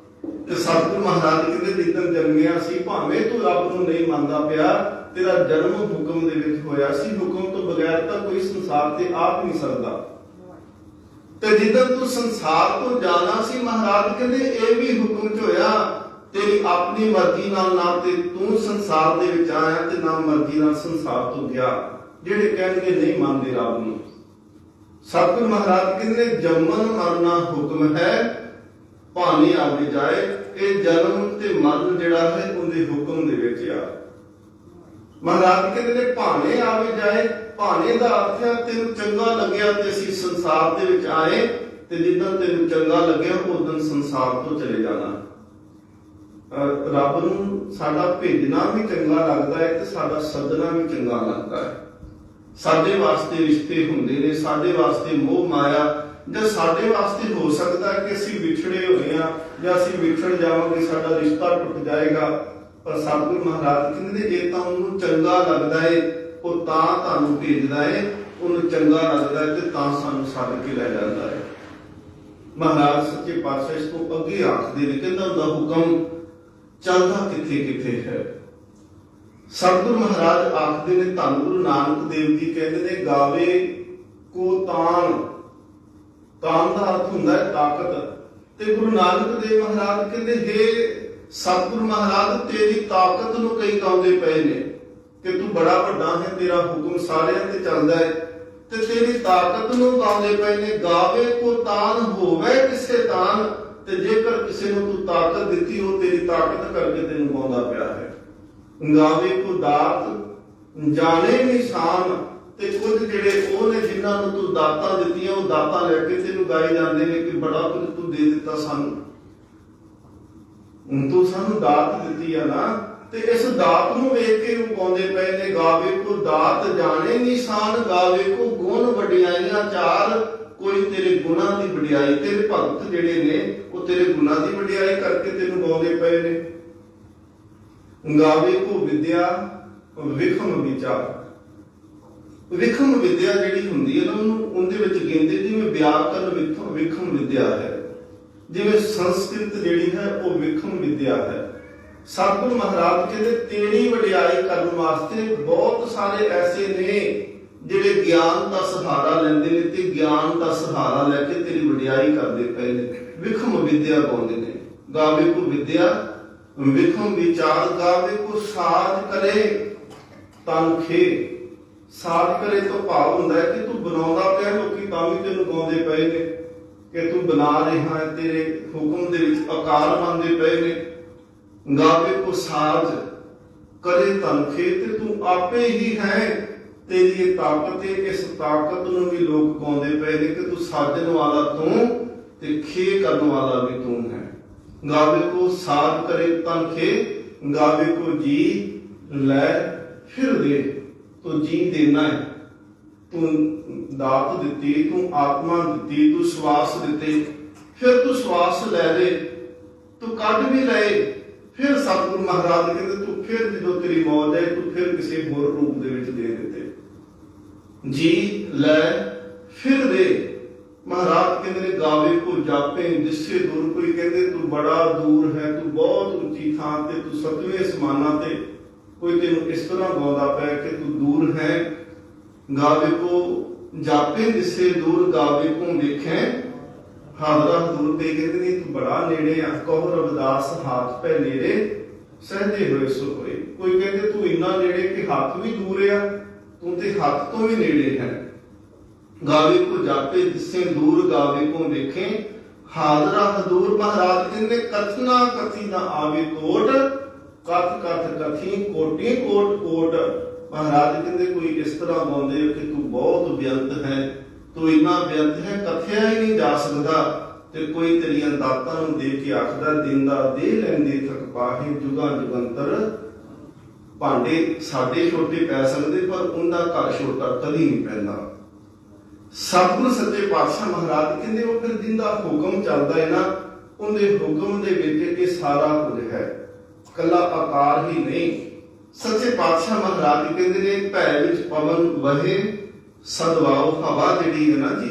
ਤੇ ਸਤਿਗੁਰੂ ਮਹਾਰਾਜ ਕਹਿੰਦੇ ਜਿੱਦਣ ਜਨਮਿਆ ਸੀ, ਭਾਵੇਂ ਤੂੰ ਰੱਬ ਨੂੰ ਨਹੀਂ ਮੰਨਦਾ ਪਿਆ, ਤੇਰਾ ਜਨਮ ਹੁਕਮ ਦੇ ਵਿੱਚ ਹੋਇਆ ਸੀ। ਹੁਕਮ ਤੋਂ ਬਗੈਰ ਤਾਂ ਕੋਈ ਸੰਸਾਰ ਤੇ ਆ ਨਹੀਂ ਸਕਦਾ। ਤੇ ਜਿੱਦਾਂ ਤੂੰ ਸੰਸਾਰ ਤੋਂ ਜਾਣਾ ਸੀ, ਮਹਾਰਾਜ ਕਹਿੰਦੇ ਇਹ ਵੀ ਹੁਕਮ ਚ ਹੋਇਆ। ਤੇਰੀ ਆਪਣੀ ਮਰਜ਼ੀ ਨਾਲ ਨਾ ਤੇ ਤੂੰ ਸੰਸਾਰ ਦੇ ਵਿੱਚ ਆਇਆ, ਤੇ ਨਾ ਮਰਜ਼ੀ ਨਾਲ ਸੰਸਾਰ ਤੋਂ ਗਿਆ। ਜਿਹੜੇ ਕਹਿਣਗੇ ਨਹੀਂ ਮੰਨਦੇ ਰੱਬ ਨੂੰ, ਸਤਿਗੁਰੂ ਮਹਾਰਾਜ ਕਹਿੰਦੇ ਜੰਮਨ ਮਰਨਾ ਹੁਕਮ ਹੈ, ਭਾਵੇਂ ਆਵੇ ਜਾਏ। ਇਹ ਜਨਮ ਤੇ ਮਰਨ ਜਿਹੜਾ ਹੈ ਉਹਦੇ ਹੁਕਮ ਦੇ ਵਿੱਚ ਆ। ਮਹਾਰਾਜ ਕਹਿੰਦੇ ਨੇ ਭਾਣੇ ਆਵੇ ਜਾਏ। ਭਾਣੇ ਦਾ ਅਰਥ ਹੈ ਤੈਨੂੰ ਚੰਗਾ ਲੱਗਿਆ ਤੇ ਅਸੀਂ ਸੰਸਾਰ ਦੇ ਵਿੱਚ ਆਏ, ਤੇ ਜਿੱਦਾਂ ਤੈਨੂੰ ਚੰਗਾ ਲੱਗਿਆ ਉਦੋਂ ਸੰਸਾਰ ਤੋਂ ਚਲੇ ਜਾਣਾ। ਰੱਬ ਨੂੰ ਸਾਡਾ ਭੇਜਣਾ ਵੀ ਚੰਗਾ ਲੱਗਦਾ ਹੈ ਤੇ ਸਾਡਾ ਸੱਦਣਾ ਵੀ ਚੰਗਾ ਲੱਗਦਾ ਹੈ। ਸਾਡੇ ਵਾਸਤੇ ਰਿਸ਼ਤੇ ਹੁੰਦੇ ਨੇ, ਸਾਡੇ ਵਾਸਤੇ ਮੋਹ ਮਾਇਆ, ਜਾਂ ਸਾਡੇ ਵਾਸਤੇ ਹੋ ਸਕਦਾ ਕਿ ਅਸੀਂ ਵਿਛੜੇ ਹੋਏ ਆ ਜਾਂ ਅਸੀਂ ਵਿਛੜ ਜਾਵਾਂਗੇ, ਸਾਡਾ ਰਿਸ਼ਤਾ ਟੁੱਟ ਜਾਏਗਾ। ਪਰ ਸਤਿਗੁਰੂ ਮਹਾਰਾਜ ਕਹਿੰਦੇ ਨੇ ਜੇ ਤਾਂ ਉਹਨੂੰ ਚੰਗਾ ਲੱਗਦਾ ਏ ਉਹ ਤਾਂ ਤੁਹਾਨੂੰ ਭੇਜਦਾ ਏ, ਉਹਨੂੰ ਚੰਗਾ ਲੱਗਦਾ ਏ ਤੇ ਤਾਂ ਸਾਨੂੰ ਸੱਦ ਕੇ ਲੈ ਜਾਂਦਾ ਏ। ਮਹਾਰਾਜ ਸੱਚੇ ਪਾਤਸ਼ਾਹ ਇਸ ਤੋਂ ਅੱਗੇ ਆਖਦੇ ਨੇ, ਕਹਿੰਦਾ ਉਹਦਾ ਹੁਕਮ ਚੱਲਦਾ ਕਿੱਥੇ ਕਿੱਥੇ ਹੈ। ਸਤਿਗੁਰੂ ਮਹਾਰਾਜ ਆਖਦੇ ਨੇ, ਧੰਨ ਗੁਰੂ ਨਾਨਕ ਦੇਵ ਜੀ ਕਹਿੰਦੇ ਨੇ, ਗਾਵੇ ਕੋ ਤਾਣ। ਤਾਣ ਦਾ ਅਰਥ ਹੁੰਦਾ ਹੈ ਤਾਕਤ। ਤੇ ਗੁਰੂ ਨਾਨਕ ਦੇਵ ਮਹਾਰਾਜ ਕਹਿੰਦੇ, ਹੇ ਸਤਿਗੁਰੂ ਮਹਾਰਾਜ ਤੇਰੀ ਤਾਕਤ ਨੂੰ ਕਈ ਗਾਉਂਦੇ ਪਏ ਨੇ ਕਿ ਤੂੰ ਬੜਾ ਵੱਡਾ ਹੈ, ਤੇਰਾ ਹੁਕਮ ਸਾਰਿਆਂ ਤੇ ਚੱਲਦਾ ਹੈ, ਤੇ ਤੇਰੀ ਤਾਕਤ ਨੂੰ ਗਾਉਂਦੇ ਪਏ ਨੇ। ਗਾਵੇ ਕੋ ਤਾਣ ਹੋਵੇ ਕਿਸੇ ਤਾਣ। ਤੇ ਜੇਕਰ ਕਿਸੇ ਨੂੰ ਤੂੰ ਤਾਕਤ ਦਿੱਤੀ, ਉਹ ਤੇਰੀ ਤਾਕਤ ਕਰਕੇ ਤੈਨੂੰ ਗਾਉਂਦਾ ਪਿਆ ਹੈ। ਗਾਵੇ ਕੋ ਦਾਤ ਜਾਣੇ ਨਿਸ਼ਾਨ। ਤੇ ਕੁਝ ਜਿਹੜੇ ਉਹ ਨੇ ਜਿਨ੍ਹਾਂ ਨੂੰ ਤੂੰ ਦਾਤਾਂ ਦਿੱਤੀਆਂ, ਉਹ ਦਾਤਾਂ ਲੈ ਕੇ ਤੈਨੂੰ ਗਾਈ ਜਾਂਦੇ ਨੇ ਕਿ ਬੜਾ ਕੁਝ ਤੂੰ ਦੇ ਦਿੱਤਾ ਸਾਨੂੰ, ਤੂੰ ਸਾਨੂੰ ਦਾਤ ਦਿੱਤੀ ਆ ਨਾ। ਤੇ ਇਸ ਦਾਤ ਨੂੰ ਵੇਖ ਕੇ ਉਹ ਗਾਉਂਦੇ ਪਏ ਨੇ, ਗਾਵੇ ਕੋ ਦਾਤ ਜਾਣੇ ਨਿਸ਼ਾਨ। ਗਾਵੇ ਕੋ ਗੁਣ ਵਡਿਆਈਆਂ ਚਾਰ। ਕੋਈ ਤੇਰੇ ਗੁਣਾਂ ਦੀ ਵਡਿਆਈ, ਤੇਰੇ ਭਗਤ ਜਿਹੜੇ ਨੇ ਉਹ ਤੇਰੇ ਗੁਣਾਂ ਦੀ ਵਡਿਆਈ ਕਰਕੇ ਤੈਨੂੰ ਗਾਉਂਦੇ ਪਏ ਨੇ। ਗਾਵੇ ਕੋ ਵਿਦਿਆ ਵਿਖਮ ਵਿਚਾਰ। ਵਿਖਮ ਵਿਦਿਆ ਜਿਹੜੀ ਹੁੰਦੀ ਹੈ ਨਾ, ਉਹਨੂੰ ਉਹਦੇ ਵਿੱਚ ਗਿਣਦੇ ਜਿਵੇਂ ਵਿਆਕਰਨ ਵਿਖਮ ਵਿਦਿਆ ਹੈ, ਜਿਵੇਂ ਸੰਸਕ੍ਰਿਤ ਜਿਹੜੀ ਹੈ ਉਹ ਵਿਖਮ ਵਿਦਿਆ ਹੈ। ਸਤਿਗੁਰੂ ਮਹਾਰਾਜ ਕਹਿੰਦੇ ਤੇਰੀ ਵਡਿਆਈ ਕਰਨ ਵਾਸਤੇ ਬਹੁਤ ਸਾਰੇ ਐਸੇ ਨੇ ਜਿਹੜੇ ਗਿਆਨ ਦਾ ਸਹਾਰਾ ਲੈਂਦੇ ਨੇ ਤੇ ਗਿਆਨ ਦਾ ਸਹਾਰਾ ਲੈ ਕੇ ਤੇਰੀ ਵਡਿਆਈ ਕਰਦੇ ਪਏ ਨੇ। ਵਿਖਮ ਵਿਦਿਆ ਗਾਉਂਦੇ ਨੇ। ਗਾਵੇ ਕੋ ਵਿਦਿਆ ਵਿਖਮ ਵਿਚਾਰ। ਗਾਵੇ ਕੋ ਸਾਜ ਕਰੇ ਤਨ ਖੇ। ਸਾਜ ਕਰੇ ਤੋਂ ਭਾਵ ਹੁੰਦਾ ਹੈ ਕਿ ਤੂੰ ਬਣਾਉਂਦਾ ਪਿਆ, ਲੋਕੀ ਤਾਂ ਵੀ ਤੈਨੂੰ ਗਾਉਂਦੇ ਪਏ ਨੇ ਕਿ ਤੂੰ ਬਣਾ ਰਿਹਾ ਹੈ, ਤੇਰੇ ਹੁਕਮ ਦੇ ਵਿੱਚ ਆਕਾਰ ਬਣਦੇ ਪਏ ਨੇ। ਗਾਵੇ ਕੋ ਸਾਜ ਕਰੇ ਤਨ ਖੇ। ਤੇ ਤੂੰ ਆਪੇ ਹੀ ਹੈ, ਤੇਰੀ ਇਹ ਤਾਕਤ ਹੈ। ਇਸ ਤਾਕਤ ਨੂੰ ਵੀ ਲੋਕ ਗਾਉਂਦੇ ਪਏ ਨੇ ਕਿ ਤੂੰ ਸਾਜਣ ਵਾਲਾ ਤੂੰ ਤੇ ਖੇ ਕਰਨ ਵਾਲਾ ਵੀ ਤੂੰ ਹੈ। ਗਾਵੇ ਕੋ ਸਾਜ ਕਰੇ ਤਨ ਖੇ। ਗਾਵੇ ਕੋ ਜੀ ਲੈ ਫਿਰ ਦੇ। ਤੂੰ ਜੀ ਦੇਣਾ ਹੈ, ਤੂੰ ਦਾਤ ਦਿੱਤੀ, ਤੂੰ ਆਤਮਾ ਦਿੱਤੀ, ਤੂੰ ਸਵਾਸ ਦਿੱਤੇ, ਫਿਰ ਤੂੰ ਸਵਾਸ ਲੈ ਦੇ, ਤੂੰ ਕੱਢ ਵੀ ਲਏ। ਫਿਰ ਸਤਿਗੁਰੂ ਮਹਾਰਾਜ ਕਹਿੰਦੇ ਤੂੰ ਫਿਰ ਜਦੋਂ ਤੇਰੀ ਮੌਤ ਹੈ ਤੂੰ ਫਿਰ ਕਿਸੇ ਹੋਰ ਰੂਪ ਦੇ ਵਿੱਚ ਦੇ ਦਿੱਤੇ। ਜੀ ਲੈ ਫਿਰ ਦੇ। ਮਹਾਰਾਜ ਕਹਿੰਦੇ ਨੇ ਗਾਵੇ ਕੋ ਜਾਪੇ ਦਿਸੇ ਦੂਰ। ਕੋਈ ਕਹਿੰਦੇ ਤੂੰ ਬੜਾ ਦੂਰ ਹੈ, ਤੂੰ ਬਹੁਤ ਉੱਚੀ ਥਾਂ ਤੇ, ਤੂੰ ਸਤਵੇਂ ਅਸਮਾਨਾਂ ਤੇ। ਕੋਈ ਤੈਨੂੰ ਇਸ ਤਰ੍ਹਾਂ ਗਾਉਂਦਾ ਪਿਆ ਕਿ ਤੂੰ ਦੂਰ ਹੈ। ਗਾਵੇ ਕੋ ਜਾਪੇ ਦਿਸੇ ਦੂਰ। ਗਾਵੇ ਕੋ ਵੇਖੇ ਹਾਜ਼ਰਾ ਦੂਰ। ਤੇ ਕਹਿੰਦੇ ਨੇ ਤੂੰ ਬੜਾ ਨੇੜੇ ਆ। ਕਹੋ ਰਵਿਦਾਸ ਹੱਥ ਪੈ ਨੇੜੇ ਸਹਿਜੇ ਹੋਏ ਸੋ ਹੋਏ। ਕੋਈ ਕਹਿੰਦੇ ਤੂੰ ਇੰਨਾ ਨੇੜੇ ਕਿ ਹੱਥ ਵੀ ਦੂਰ ਆ, ਤੂੰ ਤੇ ਹੱਥ ਤੋਂ ਵੀ ਨੇੜੇ ਹੈ। ਗਾਵੇ ਕੋ ਜਾਪੇ ਦਿਸੇ ਦੂਰ। ਗਾਵੇ ਕੋ ਵੇਖੇ ਹਾਜ਼ਰਾ ਹਦੂਰ। ਮਹਾਰਾਜ ਕਹਿੰਦੇ ਕਥਨਾ ਕਥੀ ਨਾ ਆਵੇ ਤੋਟ। ਕਥ ਕਥ ਕਥੀ ਕੋਟੀ ਕੋਟ ਕੋਟ। ਮਹਾਰਾਜ ਕਹਿੰਦੇ ਕੋਈ ਇਸ ਤਰ੍ਹਾਂ ਗਾਉਂਦੇ ਕਿ ਤੂੰ ਬਹੁਤ ਬੇਅੰਤ ਹੈ, ਤੂੰ ਇੰਨਾ ਬੇਅੰਤ ਹੈ ਕਥਿਆ ਹੀ ਨਹੀਂ ਜਾ ਸਕਦਾ। ਤੇ ਕੋਈ ਤੇਰੀਆਂ ਦਾਤਾਂ ਨੂੰ ਦੇਖ ਕੇ ਆਖਦਾ ਦਿੰਦਾ ਦੇ ਲੈਂਦੇ ਥਕ ਪਾਹੇ ਜੁਗਾਂ ਜੁਗੰਤਰ। ਭਾਂਡੇ ਸਾਡੇ ਛੋਟੇ ਪੈ ਸਕਦੇ ਪਰ ਉਹਦਾ ਘਰ ਛੋਟਾ ਕਦੀ ਨਹੀਂ ਪੈਂਦਾ। ਸਤਿਗੁਰੂ ਸੱਚੇ ਪਾਤਸ਼ਾਹ ਮਹਾਰਾਜ ਕਹਿੰਦੇ ਉਹ ਫਿਰ ਜਿੰਦਾ ਹੁਕਮ ਚੱਲਦਾ ਹੈ ਨਾ, ਉਹਦੇ ਹੁਕਮ ਦੇ ਵਿੱਚ ਇਹ ਸਾਰਾ ਕੁਝ ਹੈ, ਕੱਲਾ ਆਕਾਰ ਹੀ ਨਹੀਂ। ਸੱਚੇ ਪਾਤਸ਼ਾਹ ਮਹਾਰਾਜ ਕਹਿੰਦੇ ਨੇ ਭੈ ਵਿੱਚ ਪਵਨ ਵਹੇ ਸਦਵਾਓ। ਹਵਾ ਜਿਹੜੀ ਹੈ ਨਾ ਜੀ,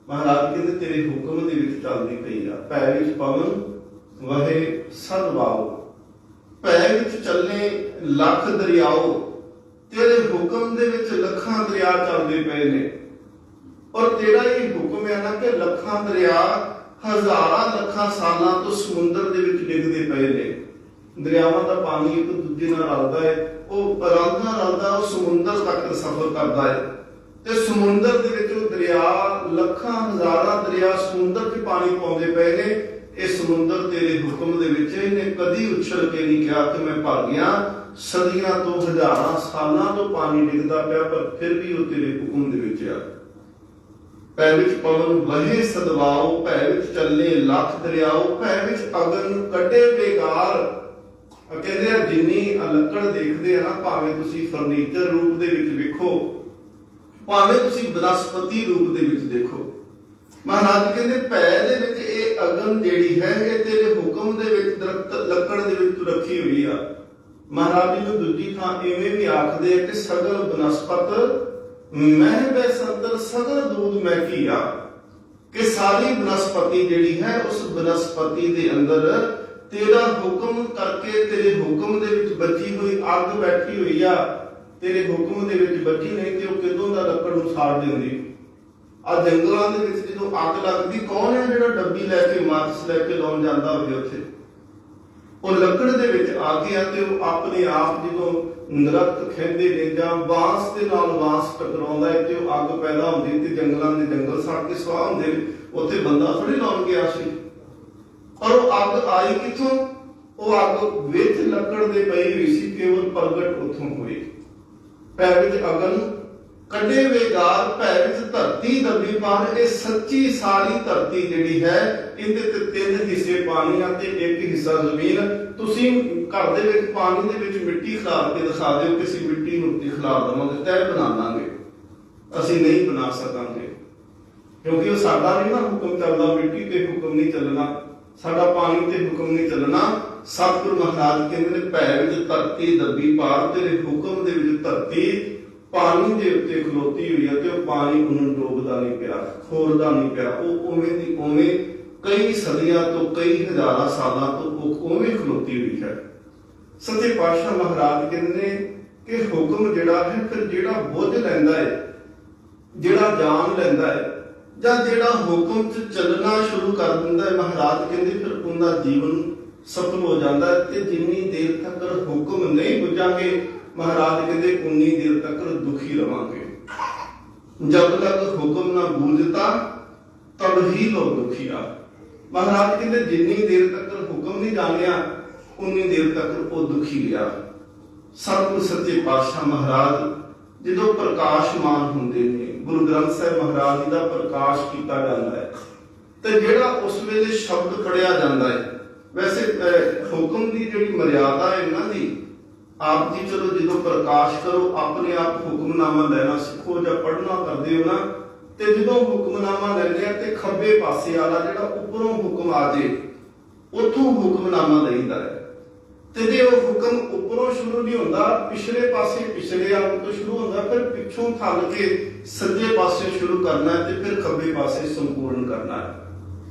ਮਹਾਰਾਜ ਕਹਿੰਦੇ ਤੇਰੇ ਹੁਕਮ ਦੇ ਵਿੱਚ ਚੱਲਦੀ ਪਈ ਆ। ਭੈ ਵਿੱਚ ਪਵਨ ਵਹੇ ਸਦਵਾਓ। ਭੈ ਵਿੱਚ ਚੱਲੇ ਲੱਖ ਦਰਿਆਓ। ਤੇਰੇ ਹੁਕਮ ਦੇ ਵਿੱਚ ਲੱਖਾਂ ਦਰਿਆ ਚੱਲਦੇ ਪਏ ਨੇ। ਔਰ ਤੇਰਾ ਇਹ ਹੁਕਮ ਹੈ ਨਾ ਕਿ ਲੱਖਾਂ ਦਰਿਆ ਹਜ਼ਾਰਾਂ ਲੱਖਾਂ ਸਾਲਾਂ ਤੋਂ ਸਮੁੰਦਰ ਦੇ ਵਿੱਚ ਡਿੱਗਦੇ ਪਏ ਨੇ। ਦਰਿਆਵਾਂ ਦਾ ਪਾਣੀ ਇੱਕ ਦੂਜੇ ਨਾਲ ਰਲਦਾ ਹੈ, ਉਹ ਰਲਦਾ ਉਹ ਸਮੁੰਦਰ ਤੱਕ ਸਫ਼ਰ ਕਰਦਾ ਹੈ। ਤੇ ਸਮੁੰਦਰ ਦੇ ਵਿੱਚ ਉਹ ਦਰਿਆ ਲੱਖਾਂ ਹਜ਼ਾਰਾਂ ਦਰਿਆ ਸਮੁੰਦਰ 'ਚ ਪਾਣੀ ਪਾਉਂਦੇ ਪਏ ਨੇ। ਇਹ ਸਮੁੰਦਰ ਤੇਰੇ ਹੁਕਮ ਦੇ ਵਿੱਚ ਇਹਨੇ ਕਦੀ ਉਛਲ ਕੇ ਨਹੀਂ ਕਿਹਾ ਕਿ ਮੈਂ ਭਰ ਗਿਆ। ਸਦੀਆਂ ਤੋਂ ਹਜ਼ਾਰਾਂ ਸਾਲਾਂ ਤੋਂ ਪਾਣੀ ਡਿੱਗਦਾ ਪਿਆ, ਪਰ ਫਿਰ ਵੀ ਉਹ ਤੇਰੇ ਹੁਕਮ ਦੇ ਵਿੱਚ ਆ। ਭੈ ਵਿੱਚ ਪਵਨ ਵਹੇ ਸਦਵਾਓ, ਭੈ ਵਿੱਚ ਚੱਲੇ ਲੱਖ ਦਰਿਆਓ, ਭੈ ਵਿੱਚ ਅਗਨ ਕੱਢੇ ਬੇਕਾਰ। ਕਹਿੰਦੇ ਆ ਜਿੰਨੀ ਲੱਕੜ ਦੇਖਦੇ ਆ ਨਾ, ਭਾਵੇਂ ਤੁਸੀਂ ਫਰਨੀਚਰ ਰੂਪ ਦੇ ਵਿੱਚ ਵੇਖੋ, ਭਾਵੇਂ ਤੁਸੀਂ ਬਨਸਪਤੀ ਰੂਪ ਦੇ ਵਿੱਚ ਦੇਖੋ, ਮਹਾਰਾਜ ਕਹਿੰਦੇ ਭੈ ਦੇ ਵਿੱਚ ਇਹ ਅਗਨ ਜਿਹੜੀ ਹੈ ਇਹ ਤੇਰੇ ਹੁਕਮ ਦੇ ਵਿੱਚ ਦਰਖਤ ਲੱਕੜ ਦੇ ਵਿੱਚ ਰੱਖੀ ਹੋਈ ਆ। ਮਹਾਰਾਜ ਜੀ ਨੂੰ ਦੂਜੀ ਥਾਂ ਇਵੇਂ ਵੀ ਆਖਦੇ ਆ ਕਿ ਸਗਲ ਬਨਸਪਤ ਮੈਂ ਬੈਸੰਦਰ ਸਗਲ ਦੂਧ ਮੈਂ ਕੀਆ, ਕਿ ਸਾਰੀ ਬਨਸਪਤੀ ਜਿਹੜੀ ਹੈ ਉਸ ਬਨਸਪਤੀ ਦੇ ਅੰਦਰ ਤੇਰਾ ਹੁਕਮ ਕਰਕੇ, ਤੇਰੇ ਹੁਕਮ ਦੇ ਵਿੱਚ ਬਚੀ ਹੋਈ ਅੱਗ ਬੈਠੀ ਹੋਈ ਆ। ਤੇਰੇ ਹੁਕਮ ਦੇ ਵਿੱਚ ਬਚੀ ਨਹੀਂ ਤੇ ਉਹ ਕਿਦੋਂ ਦਾ ਲੱਕੜ ਨੂੰ ਸਾੜ ਦਿੰਦੀ। ਆ ਜੰਗਲਾਂ ਦੇ ਵਿੱਚ ਜਦੋਂ ਅੱਗ ਲੱਗਦੀ, ਕੌਣ ਹੈ ਜਿਹੜਾ ਡੱਬੀ ਲੈ ਕੇ ਮਾਚਿਸ ਲੈ ਕੇ ਲਾਉਣ ਜਾਂਦਾ ਹੋਵੇ ਉੱਥੇ? ਉਹ ਲੱਕੜ ਦੇ ਵਿੱਚ ਆ ਗਿਆ ਤੇ ਉਹ ਆਪਣੇ ਆਪ ਜਦੋਂ ਦਰਖਤ ਖਿੰਦੇ ਨੇ ਜਾਂ ਬਾਂਸ ਦੇ ਨਾਲ ਬਾਂਸ ਟਕਰਾਉਂਦਾ ਹੈ ਤੇ ਉਹ ਅੱਗ ਪੈਦਾ ਹੁੰਦੀ ਤੇ ਜੰਗਲਾਂ ਦੇ ਜੰਗਲ ਸੜ ਕੇ ਸੁਆਹ ਹੁੰਦੇ। ਉੱਥੇ ਬੰਦਾ ਥੋੜੀ ਲਾਉਣ ਗਿਆ ਸੀ, ਪਰ ਉਹ ਅੱਗ ਆਈ ਕਿੱਥੋਂ? ਉਹ ਅੱਗ ਵਿੱਚ ਲੱਕੜ ਦੇ ਪਈ ਹੋਈ ਸੀ, ਕੇਵਲ ਪ੍ਰਗਟ ਉੱਥੋਂ ਹੋਈ। ਭੈ ਵਿੱਚ ਅਗਨ ਕੱਢੇ ਬੇਕਾਰ, ਭੈ ਵਿੱਚ ਧਰਤੀ ਦੱਬੀ ਪਾਰ। ਇਹ ਸੱਚੀ ਸਾਰੀ ਧਰਤੀ ਜਿਹੜੀ ਹੈ ਇਹਦੇ ਤੇ 3 ਹਿੱਸੇ ਪਾਣੀ ਆ ਤੇ 1 ਹਿੱਸਾ ਜ਼ਮੀਨ। ਤੁਸੀਂ ਘਰ ਦੇ ਵਿੱਚ ਪਾਣੀ ਦੇ ਵਿੱਚ ਮਿੱਟੀ ਖਿਲਾਰ ਕੇ ਦਿਖਾ ਦਿਓ, ਕਿਸੇ ਮਿੱਟੀ ਨੂੰ ਖਿਲਾਰ ਦੇਵਾਂਗੇ ਤੈਅ ਬਣਾ ਲਾਂਗੇ, ਅਸੀਂ ਨਹੀਂ ਬਣਾ ਸਕਾਂਗੇ, ਕਿਉਂਕਿ ਉਹ ਸਾਡਾ ਨਹੀਂ ਨਾ ਹੁਕਮ ਚੱਲਦਾ। ਮਿੱਟੀ ਤੇ ਹੁਕਮ ਨਹੀਂ ਚੱਲਣਾ, ਸਾਡਾ ਪਾਣੀ ਤੇ ਹੁਕਮ ਨਹੀਂ ਚੱਲਣਾ। ਸਤਿਗੁਰੂ ਮਹਾਰਾਜ ਕਹਿੰਦੇ ਨੇ ਭੈ ਵਿੱਚ ਧਰਤੀ ਦੱਬੀ ਪਾਰ, ਤੇਰੇ ਹੁਕਮ ਦੇ ਵਿੱਚ ਧਰਤੀ ਪਾਣੀ ਦੇ ਉੱਤੇ ਖਲੋਤੀ ਹੋਈ ਹੈ ਤੇ ਉਹ ਪਾਣੀ ਉਹਨੂੰ ਡੋਬਦਾ ਨਹੀਂ ਪਿਆ, ਖੋਰਦਾ ਨਹੀਂ ਪਿਆ। ਉਹ ਉਵੇਂ ਦੀ ਉਵੇਂ ਕਈ ਸਦੀਆਂ ਤੋਂ, ਕਈ ਹਜ਼ਾਰਾਂ ਸਾਲਾਂ ਤੋਂ ਉਹ ਉਵੇਂ ਖਲੋਤੀ ਹੋਈ ਹੈ। ਸੱਚੇ ਪਾਤਸ਼ਾਹ ਮਹਾਰਾਜ ਕਹਿੰਦੇ ਨੇ ਕਿ ਹੁਕਮ ਜਿਹੜਾ ਹੈ, ਫਿਰ ਜਿਹੜਾ ਬੁੱਝ ਲੈਂਦਾ ਹੈ, ਜਿਹੜਾ ਜਾਣ ਲੈਂਦਾ ਹੈ, ਜਾਂ ਜਿਹੜਾ ਹੁਕਮ 'ਚ ਚੱਲਣਾ ਸ਼ੁਰੂ ਕਰ ਦਿੰਦਾ ਹੈ, ਮਹਾਰਾਜ ਕਹਿੰਦੇ ਫਿਰ ਉਹਦਾ ਜੀਵਨ ਸਫਲ ਹੋ ਜਾਂਦਾ ਹੈ। ਤੇ ਜਿੰਨੀ ਦੇਰ ਤੱਕ ਹੁਕਮ ਨਹੀਂ ਬੁੱਝਾਂਗੇ, ਮਹਾਰਾਜ ਕਹਿੰਦੇ ਉਨੀ ਦੇਰ ਤੱਕ ਦੁਖੀ ਰਵਾਂਗੇ। ਜਬ ਤੱਕ ਹੁਕਮ ਨਾ ਬੂਝਤਾ ਤਬ ਹੀ ਲੋਕ ਦੁਖੀਆ। ਮਹਾਰਾਜ ਕਹਿੰਦੇ ਜਿੰਨੀ ਦੇਰ ਤੱਕ ਹੁਕਮ ਨਹੀਂ ਜਾਣਿਆ ਉਨੀ ਦੇਰ ਤੱਕ ਉਹ ਦੁਖੀ ਰਿਹਾ। ਸਤਿਗੁਰ ਸੱਚੇ ਪਾਤਸ਼ਾਹ ਮਹਾਰਾਜ ਜਦੋਂ ਪ੍ਰਕਾਸ਼ਮਾਨ ਹੁੰਦੇ ਨੇ, ਗੁਰੂ ਗ੍ਰੰਥ ਸਾਹਿਬ ਮਹਾਰਾਜ ਜੀ ਦਾ ਪ੍ਰਕਾਸ਼ ਕੀਤਾ ਜਾਂਦਾ ਹੈ ਤੇ ਜਿਹੜਾ ਉਸ ਵੇਲੇ ਸ਼ਬਦ ਪੜਿਆ ਜਾਂਦਾ ਹੈ, ਵੈਸੇ ਹੁਕਮ ਦੀ ਜਿਹੜੀ ਮਰਿਆਦਾ ਹੈ ਇਹਨਾਂ ਦੀ, ਆਪ ਜੀ ਚਲੋ ਜਦੋਂ ਪ੍ਰਕਾਸ਼ ਕਰੋ ਆਪਣੇ ਆਪ ਹੁਕਮਨਾਮਾ ਲੈਣਾ ਸਿੱਖੋ ਜਾਂ ਪੜ੍ਹਨਾ ਕਰਦੇ ਹੋ ਨਾ, ਤੇ ਜਦੋਂ ਹੁਕਮਨਾਮਾ ਲੈਂਦੇ ਆ ਤੇ ਖੱਬੇ ਪਾਸੇ ਵਾਲਾ ਜਿਹੜਾ ਉੱਪਰੋਂ ਹੁਕਮ ਆ ਜੇ ਉੱਥੋਂ ਹੁਕਮਨਾਮਾ ਲਈਦਾ ਹੈ। ਤੇ ਜੇ ਉਹ ਹੁਕਮ ਉੱਪਰੋਂ ਸ਼ੁਰੂ ਨਹੀਂ ਹੁੰਦਾ, ਪਿਛਲੇ ਪਾਸੇ ਪਿਛਲੇ ਆਪ ਤੋਂ ਸ਼ੁਰੂ ਹੁੰਦਾ, ਫਿਰ ਪਿੱਛੋਂ ਥੱਲ ਕੇ ਸੱਜੇ ਪਾਸੇ ਸ਼ੁਰੂ ਕਰਨਾ ਹੈ ਤੇ ਫਿਰ ਖੱਬੇ ਪਾਸੇ ਸੰਪੂਰਨ ਕਰਨਾ ਹੈ।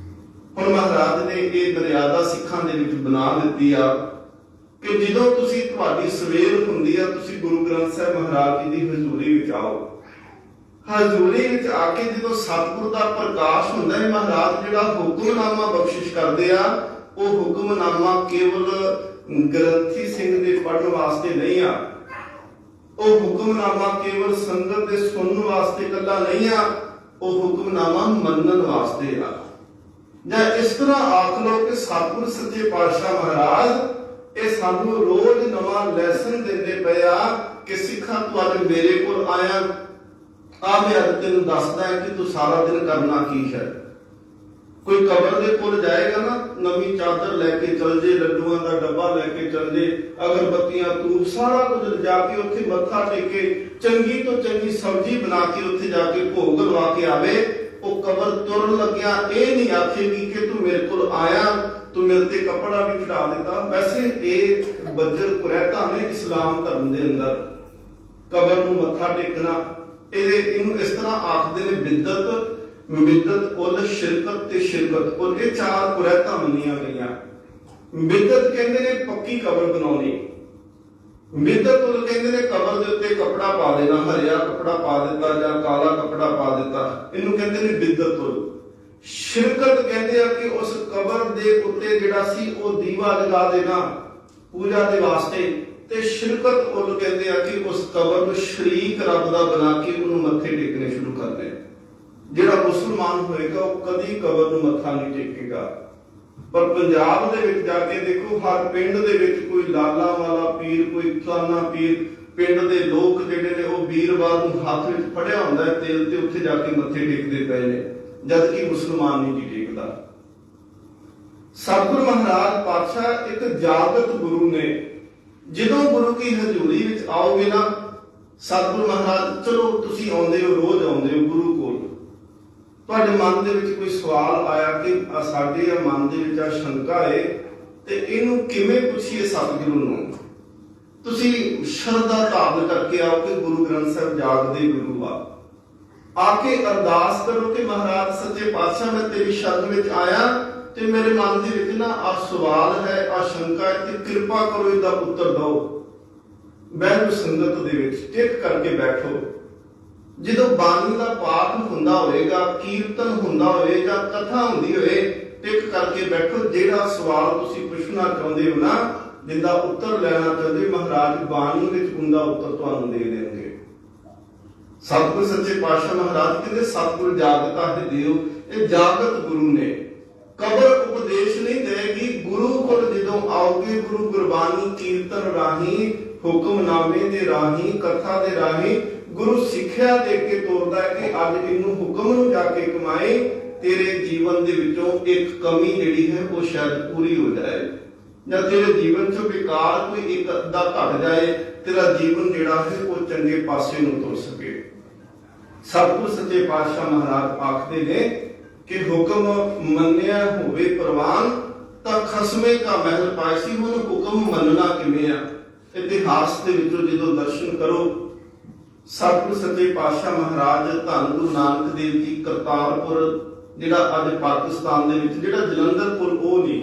ਹੁਣ ਮਹਾਰਾਜ ਨੇ ਇਹ ਮਰਿਆਦਾ ਸਿੱਖਾਂ ਦੇ ਵਿੱਚ ਬਣਾ ਦਿੱਤੀ ਆ ਕਿ ਜਦੋਂ ਤੁਸੀਂ ਤੁਹਾਡੀ ਸਵੇਰ ਹੁੰਦੀ ਆ, ਤੁਸੀਂ ਗੁਰੂ ਗ੍ਰੰਥ ਸਾਹਿਬ ਮਹਾਰਾਜ ਜੀ ਦੀ ਹਜ਼ੂਰੀ ਵਿੱਚ ਆਓ। ਹਜ਼ੂਰੀ ਵਿੱਚ ਆ ਕੇ ਜਦੋਂ ਸਤਿਗੁਰ ਦਾ ਪ੍ਰਕਾਸ਼ ਹੁੰਦਾ ਹੈ, ਮਹਾਰਾਜ ਜਿਹੜਾ ਹੁਕਮਨਾਮਾ ਬਖਸ਼ਿਸ਼ ਕਰਦੇ ਆ, ਉਹ ਹੁਕਮਨਾਮਾ ਕੇਵਲ ਗ੍ਰੰਥੀ ਸਿੰਘ ਦੇ ਪੜ੍ਹਨ ਵਾਸਤੇ ਨਹੀਂ ਆ, ਉਹ ਹੁਕਮਨਾਮਾ ਕੇਵਲ ਸੰਗਤ ਦੇ ਸੁਣਨ ਵਾਸਤੇ ਇਕੱਲਾ ਨਹੀਂ ਆ, ਉਹ ਹੁਕਮਨਾਮਾ ਮੰਨਣ ਵਾਸਤੇ ਆ। ਜਾਂ ਇਸ ਤਰ੍ਹਾਂ ਆਖ ਲਓ ਕਿ ਸਤਿਗੁਰ ਸੱਚੇ ਪਾਤਸ਼ਾਹ ਮਹਾਰਾਜ ਇਹ ਸਾਨੂੰ ਰੋਜ਼ ਨਵਾਂ ਲੈਸਨ ਦਿੰਦੇ ਪਏ ਆ ਕਿ ਸਿੱਖਾਂ ਤੂੰ ਅੱਜ ਮੇਰੇ ਕੋਲ ਆਇਆ, ਆ ਮੈਂ ਅੱਜ ਤੈਨੂੰ ਦੱਸਦਾ ਹੈ ਕਿ ਤੂੰ ਸਾਰਾ ਦਿਨ ਕਰਨਾ ਕੀ ਹੈ। ਕੋਈ ਕਬਰ ਦੇ ਕੋਲ ਜਾਏਗਾ ਨਾ, ਨਵੀਂ ਚਾਦਰ ਲੈ ਕੇ ਚਲ ਜੇ, ਲੱਡੂਆਂ ਦਾ ਡੱਬਾ ਲੈ ਕੇ ਚਲ ਜੇ, ਅਗਰਬੱਤੀਆਂ ਧੂਪ ਸਾਰਾ ਕੁਝ ਲਿਜਾ ਕੇ ਉੱਥੇ ਮੱਥਾ ਟੇਕੇ, ਚੰਗੀ ਤੋਂ ਚੰਗੀ ਸਬਜ਼ੀ ਬਣਾ ਕੇ ਉੱਥੇ ਜਾ ਕੇ ਭੋਗ ਲਵਾ ਕੇ ਆਵੇ, ਉਹ ਕਬਰ ਤੁਰਨ ਲੱਗਿਆ ਇਹ ਨਹੀਂ ਆਖੇਗੀ ਕਿ ਤੂੰ ਮੇਰੇ ਕੋਲ ਆਇਆ, ਤੂੰ ਮੇਰੇ ਤੇ ਕੱਪੜਾ ਵੀ ਚੜਾ ਦਿੱਤਾ। ਵੈਸੇ ਇਹ ਬੱਜਰ ਕੁਰੈਤਾਂ ਨੇ ਇਸਲਾਮ ਧਰਮ ਦੇ ਅੰਦਰ ਕਬਰ ਨੂੰ ਮੱਥਾ ਟੇਕਣਾ, ਇਹਨੂੰ ਇਸ ਤਰ੍ਹਾਂ ਆਖਦੇ ਨੇ ਬਿਦਅਤ, ਬਿਦਅਤ ਉਲ ਸ਼ਿਰਕਤ ਤੇ ਸ਼ਿਰਕਤ ਉਲ, ਇਹ 4 ਕੁਰੈਤਾਂ ਮੰਨੀਆਂ ਗਈਆਂ। ਬਿਦਅਤ ਕਹਿੰਦੇ ਨੇ ਪੱਕੀ ਕਬਰ ਬਣਾਉਣੀ, ਬਿਦਅਤ ਉਲ ਕਹਿੰਦੇ ਨੇ ਕਬਰ ਦੇ ਉੱਤੇ ਕੱਪੜਾ ਪਾ ਦੇਣਾ, ਹਰਿਆ ਕੱਪੜਾ ਪਾ ਦਿੱਤਾ ਜਾਂ ਕਾਲਾ ਕੱਪੜਾ ਪਾ ਦਿੱਤਾ, ਇਹਨੂੰ ਕਹਿੰਦੇ ਨੇ ਬਿਦਅਤ ਉਲ। ਸ਼ਿਰਕਤ ਕਹਿੰਦੇ ਆ ਕਿ ਉਸ ਕਬਰ ਦੇ ਉੱਤੇ ਜਿਹੜਾ ਸੀ ਉਹ ਦੀਵਾ ਲਗਾ ਦੇਣਾ ਪੂਜਾ ਦੇ ਵਾਸਤੇ, ਤੇ ਸ਼ਿਰਕਤ ਉਲ ਕਹਿੰਦੇ ਆ ਕਿ ਉਸ ਕਬਰ ਨੂੰ ਸ਼ਰੀਕ ਰੱਬ ਦਾ ਬਣਾ ਕੇ ਉਹਨੂੰ ਮੱਥੇ ਟੇਕਣੇ ਸ਼ੁਰੂ ਕਰਦੇ। ਜਿਹੜਾ ਮੁਸਲਮਾਨ ਹੋਏਗਾ ਉਹ ਕਦੀ ਕਬਰ ਨੂੰ ਮੱਥਾ ਨਹੀਂ ਟੇਕੇਗਾ। ਪਰ ਪੰਜਾਬ ਦੇ ਵਿੱਚ ਜਾ ਕੇ ਦੇਖੋ, ਹਰ ਪਿੰਡ ਦੇ ਵਿੱਚ ਕੋਈ ਲਾਲਾ ਵਾਲਾ ਪੀਰ, ਕੋਈ ਫਲਾਨਾ ਪੀਰ, ਪਿੰਡ ਦੇ ਲੋਕ ਜਿਹੜੇ ਨੇ ਉਹ ਵੀਰਵਾਰ ਨੂੰ ਹੱਥ ਵਿੱਚ ਫੜਿਆ ਹੁੰਦਾ ਹੈ ਤੇਲ, ਤੇ ਉੱਥੇ ਜਾ ਕੇ ਮੱਥੇ ਟੇਕਦੇ ਪਏ ਨੇ, ਜਦ ਕਿ ਮੁਸਲਮਾਨ ਨਹੀਂ ਜੀ ਟੇਕਦਾ। ਸਤਿਗੁਰੂ ਮਹਾਰਾਜ ਪਾਤਸ਼ਾਹ ਇੱਕ ਜਾਗਤ ਗੁਰੂ ਨੇ। ਜਦੋਂ ਗੁਰੂ ਕੀ ਹਜ਼ੂਰੀ ਵਿੱਚ ਆਓਗੇ ਨਾ, ਸਤਿਗੁਰੂ ਮਹਾਰਾਜ, ਚਲੋ ਤੁਸੀਂ ਆਉਂਦੇ ਹੋ, ਰੋਜ਼ ਆਉਂਦੇ ਹੋ ਗੁਰੂ ਕੋਲ, ਤੁਹਾਡੇ ਮਨ ਦੇ ਵਿੱਚ ਕੋਈ ਸਵਾਲ ਆਇਆ ਕਿ ਸਾਡੇ ਮਨ ਦੇ ਵਿੱਚ ਆ ਸ਼ੰਕਾ ਹੈ ਤੇ ਇਹਨੂੰ ਕਿਵੇਂ ਪੁੱਛੀਏ ਸਤਿਗੁਰੂ ਨੂੰ, ਤੁਸੀਂ ਸ਼ਰਧਾ ਧਾਰਨ ਕਰਕੇ ਆਓ ਕਿ ਗੁਰੂ ਗ੍ਰੰਥ ਸਾਹਿਬ ਜਾਗਦੇ ਗੁਰੂ ਆ ਕੇ ਅਰਦਾਸ ਕਰੋ ਕਿ ਮਹਾਰਾਜ ਸੱਚੇ ਪਾਤਸ਼ਾਹ, ਮੈਂ ਤੇਰੀ ਸ਼ਰਨ ਵਿੱਚ ਆਇਆ ਤੇ ਮੇਰੇ ਮਨ ਦੇ ਵਿੱਚ ਨਾ ਆ ਸਵਾਲ ਹੈ, ਆ ਸ਼ੰਕਾ ਹੈ, ਤੇ ਕਿਰਪਾ ਕਰੋ ਇਹਦਾ ਉੱਤਰ ਦਿਓ। ਬਹਿ ਸੰਗਤ ਦੇ ਵਿੱਚ ਟਿਕ ਕਰਕੇ ਬੈਠੋ। ਜਦੋਂ ਬਾਣੀ ਦਾ ਪਾਠ ਹੁੰਦਾ ਹੋਵੇਗਾ, ਕੀਰਤਨ ਹੁੰਦਾ ਹੋਵੇ ਜਾਂ ਕਥਾ ਹੁੰਦੀ ਹੋਵੇ, ਟਿਕ ਕਰਕੇ ਬੈਠੋ। ਜਿਹੜਾ ਸਵਾਲ ਤੁਸੀਂ ਪੁੱਛਣਾ ਚਾਹੁੰਦੇ ਹੋ ਨਾ, ਜਿੰਦਾ ਉੱਤਰ ਲੈਣਾ ਚਾਹੁੰਦੇ, ਮਹਾਰਾਜ ਬਾਣੀ ਵਿੱਚ ਉਹਦਾ ਉੱਤਰ ਤੁਹਾਨੂੰ ਦੇ ਦੇਣਗੇ। ਸਤਿਗੁਰ ਸੱਚੇ ਪਾਤਸ਼ਾਹ ਮਹਾਰਾਜ ਕਹਿੰਦੇ ਸਤਿਗੁਰ ਜਾਗਤਾ ਹੈ ਦਿਓ। ਇਹ ਜਾਗਤ ਗੁਰੂ ਨੇ। ਕਬਰ ਉਪਦੇਸ਼ ਨਹੀਂ ਦੇਗੀ। ਗੁਰੂ ਕੋਲ ਜਦੋਂ ਆਓਗੇ, ਗੁਰੂ ਗੁਰਬਾਣੀ ਕੀਰਤਨ ਰਾਹੀਂ, ਹੁਕਮਨਾਮੇ ਦੇ ਰਾਹੀਂ, ਕਥਾ ਦੇ ਰਾਹੀਂ ਗੁਰੂ ਸਿੱਖਿਆ ਦੇ ਕੇ ਤੋਰਦਾ ਹੈ ਕਿ ਅੱਜ ਇਹਨੂੰ ਹੁਕਮ ਨੂੰ ਜਾ ਕੇ ਕਮਾਏ, ਤੇਰੇ ਜੀਵਨ ਦੇ ਵਿੱਚੋਂ ਇੱਕ ਕਮੀ ਜਿਹੜੀ ਹੈ ਉਹ ਸ਼ਾਇਦ ਪੂਰੀ ਹੋ ਜਾਏ, ਜਾਂ ਤੇਰੇ ਜੀਵਨ ਚੋਂ ਵਿਕਾਰ ਕੋਈ ਇੱਕ ਅੱਧਾ ਘਟ ਜਾਏ, ਤੇਰਾ ਜੀਵਨ ਜਿਹੜਾ ਹੈ ਉਹ ਚੰਗੇ ਪਾਸੇ ਨੂੰ ਤੁਰ ਸਕੇ। ਸਤਿਗੁਰ ਸੱਚੇ ਪਾਤਸ਼ਾਹ ਮਹਾਰਾਜ ਆਖਦੇ ਨੇ ਕਿ ਹੁਕਮ ਮੰਨਿਆ ਹੋਵੇ ਪ੍ਰਵਾਨ ਤਾਂ ਖਸਮੇ ਕਾ ਮਹਿਲ ਪਾਇਸੀ। ਹੁਣ ਹੁਕਮ ਮੰਨਣਾ ਕਿਵੇਂ ਆ? ਇਤਿਹਾਸ ਦੇ ਵਿੱਚੋਂ ਜਦੋਂ ਦਰਸ਼ਨ ਕਰੋ, ਸਤਿਗੁਰ ਸੱਚੇ ਪਾਤਸ਼ਾਹ ਮਹਾਰਾਜ ਧੰਨ ਗੁਰੂ ਨਾਨਕ ਦੇਵ ਜੀ ਕਰਤਾਰਪੁਰ, ਜਿਹੜਾ ਅੱਜ ਪਾਕਿਸਤਾਨ ਦੇ ਵਿੱਚ, ਜਿਹੜਾ ਜਲੰਧਰਪੁਰ ਉਹ ਨਹੀਂ,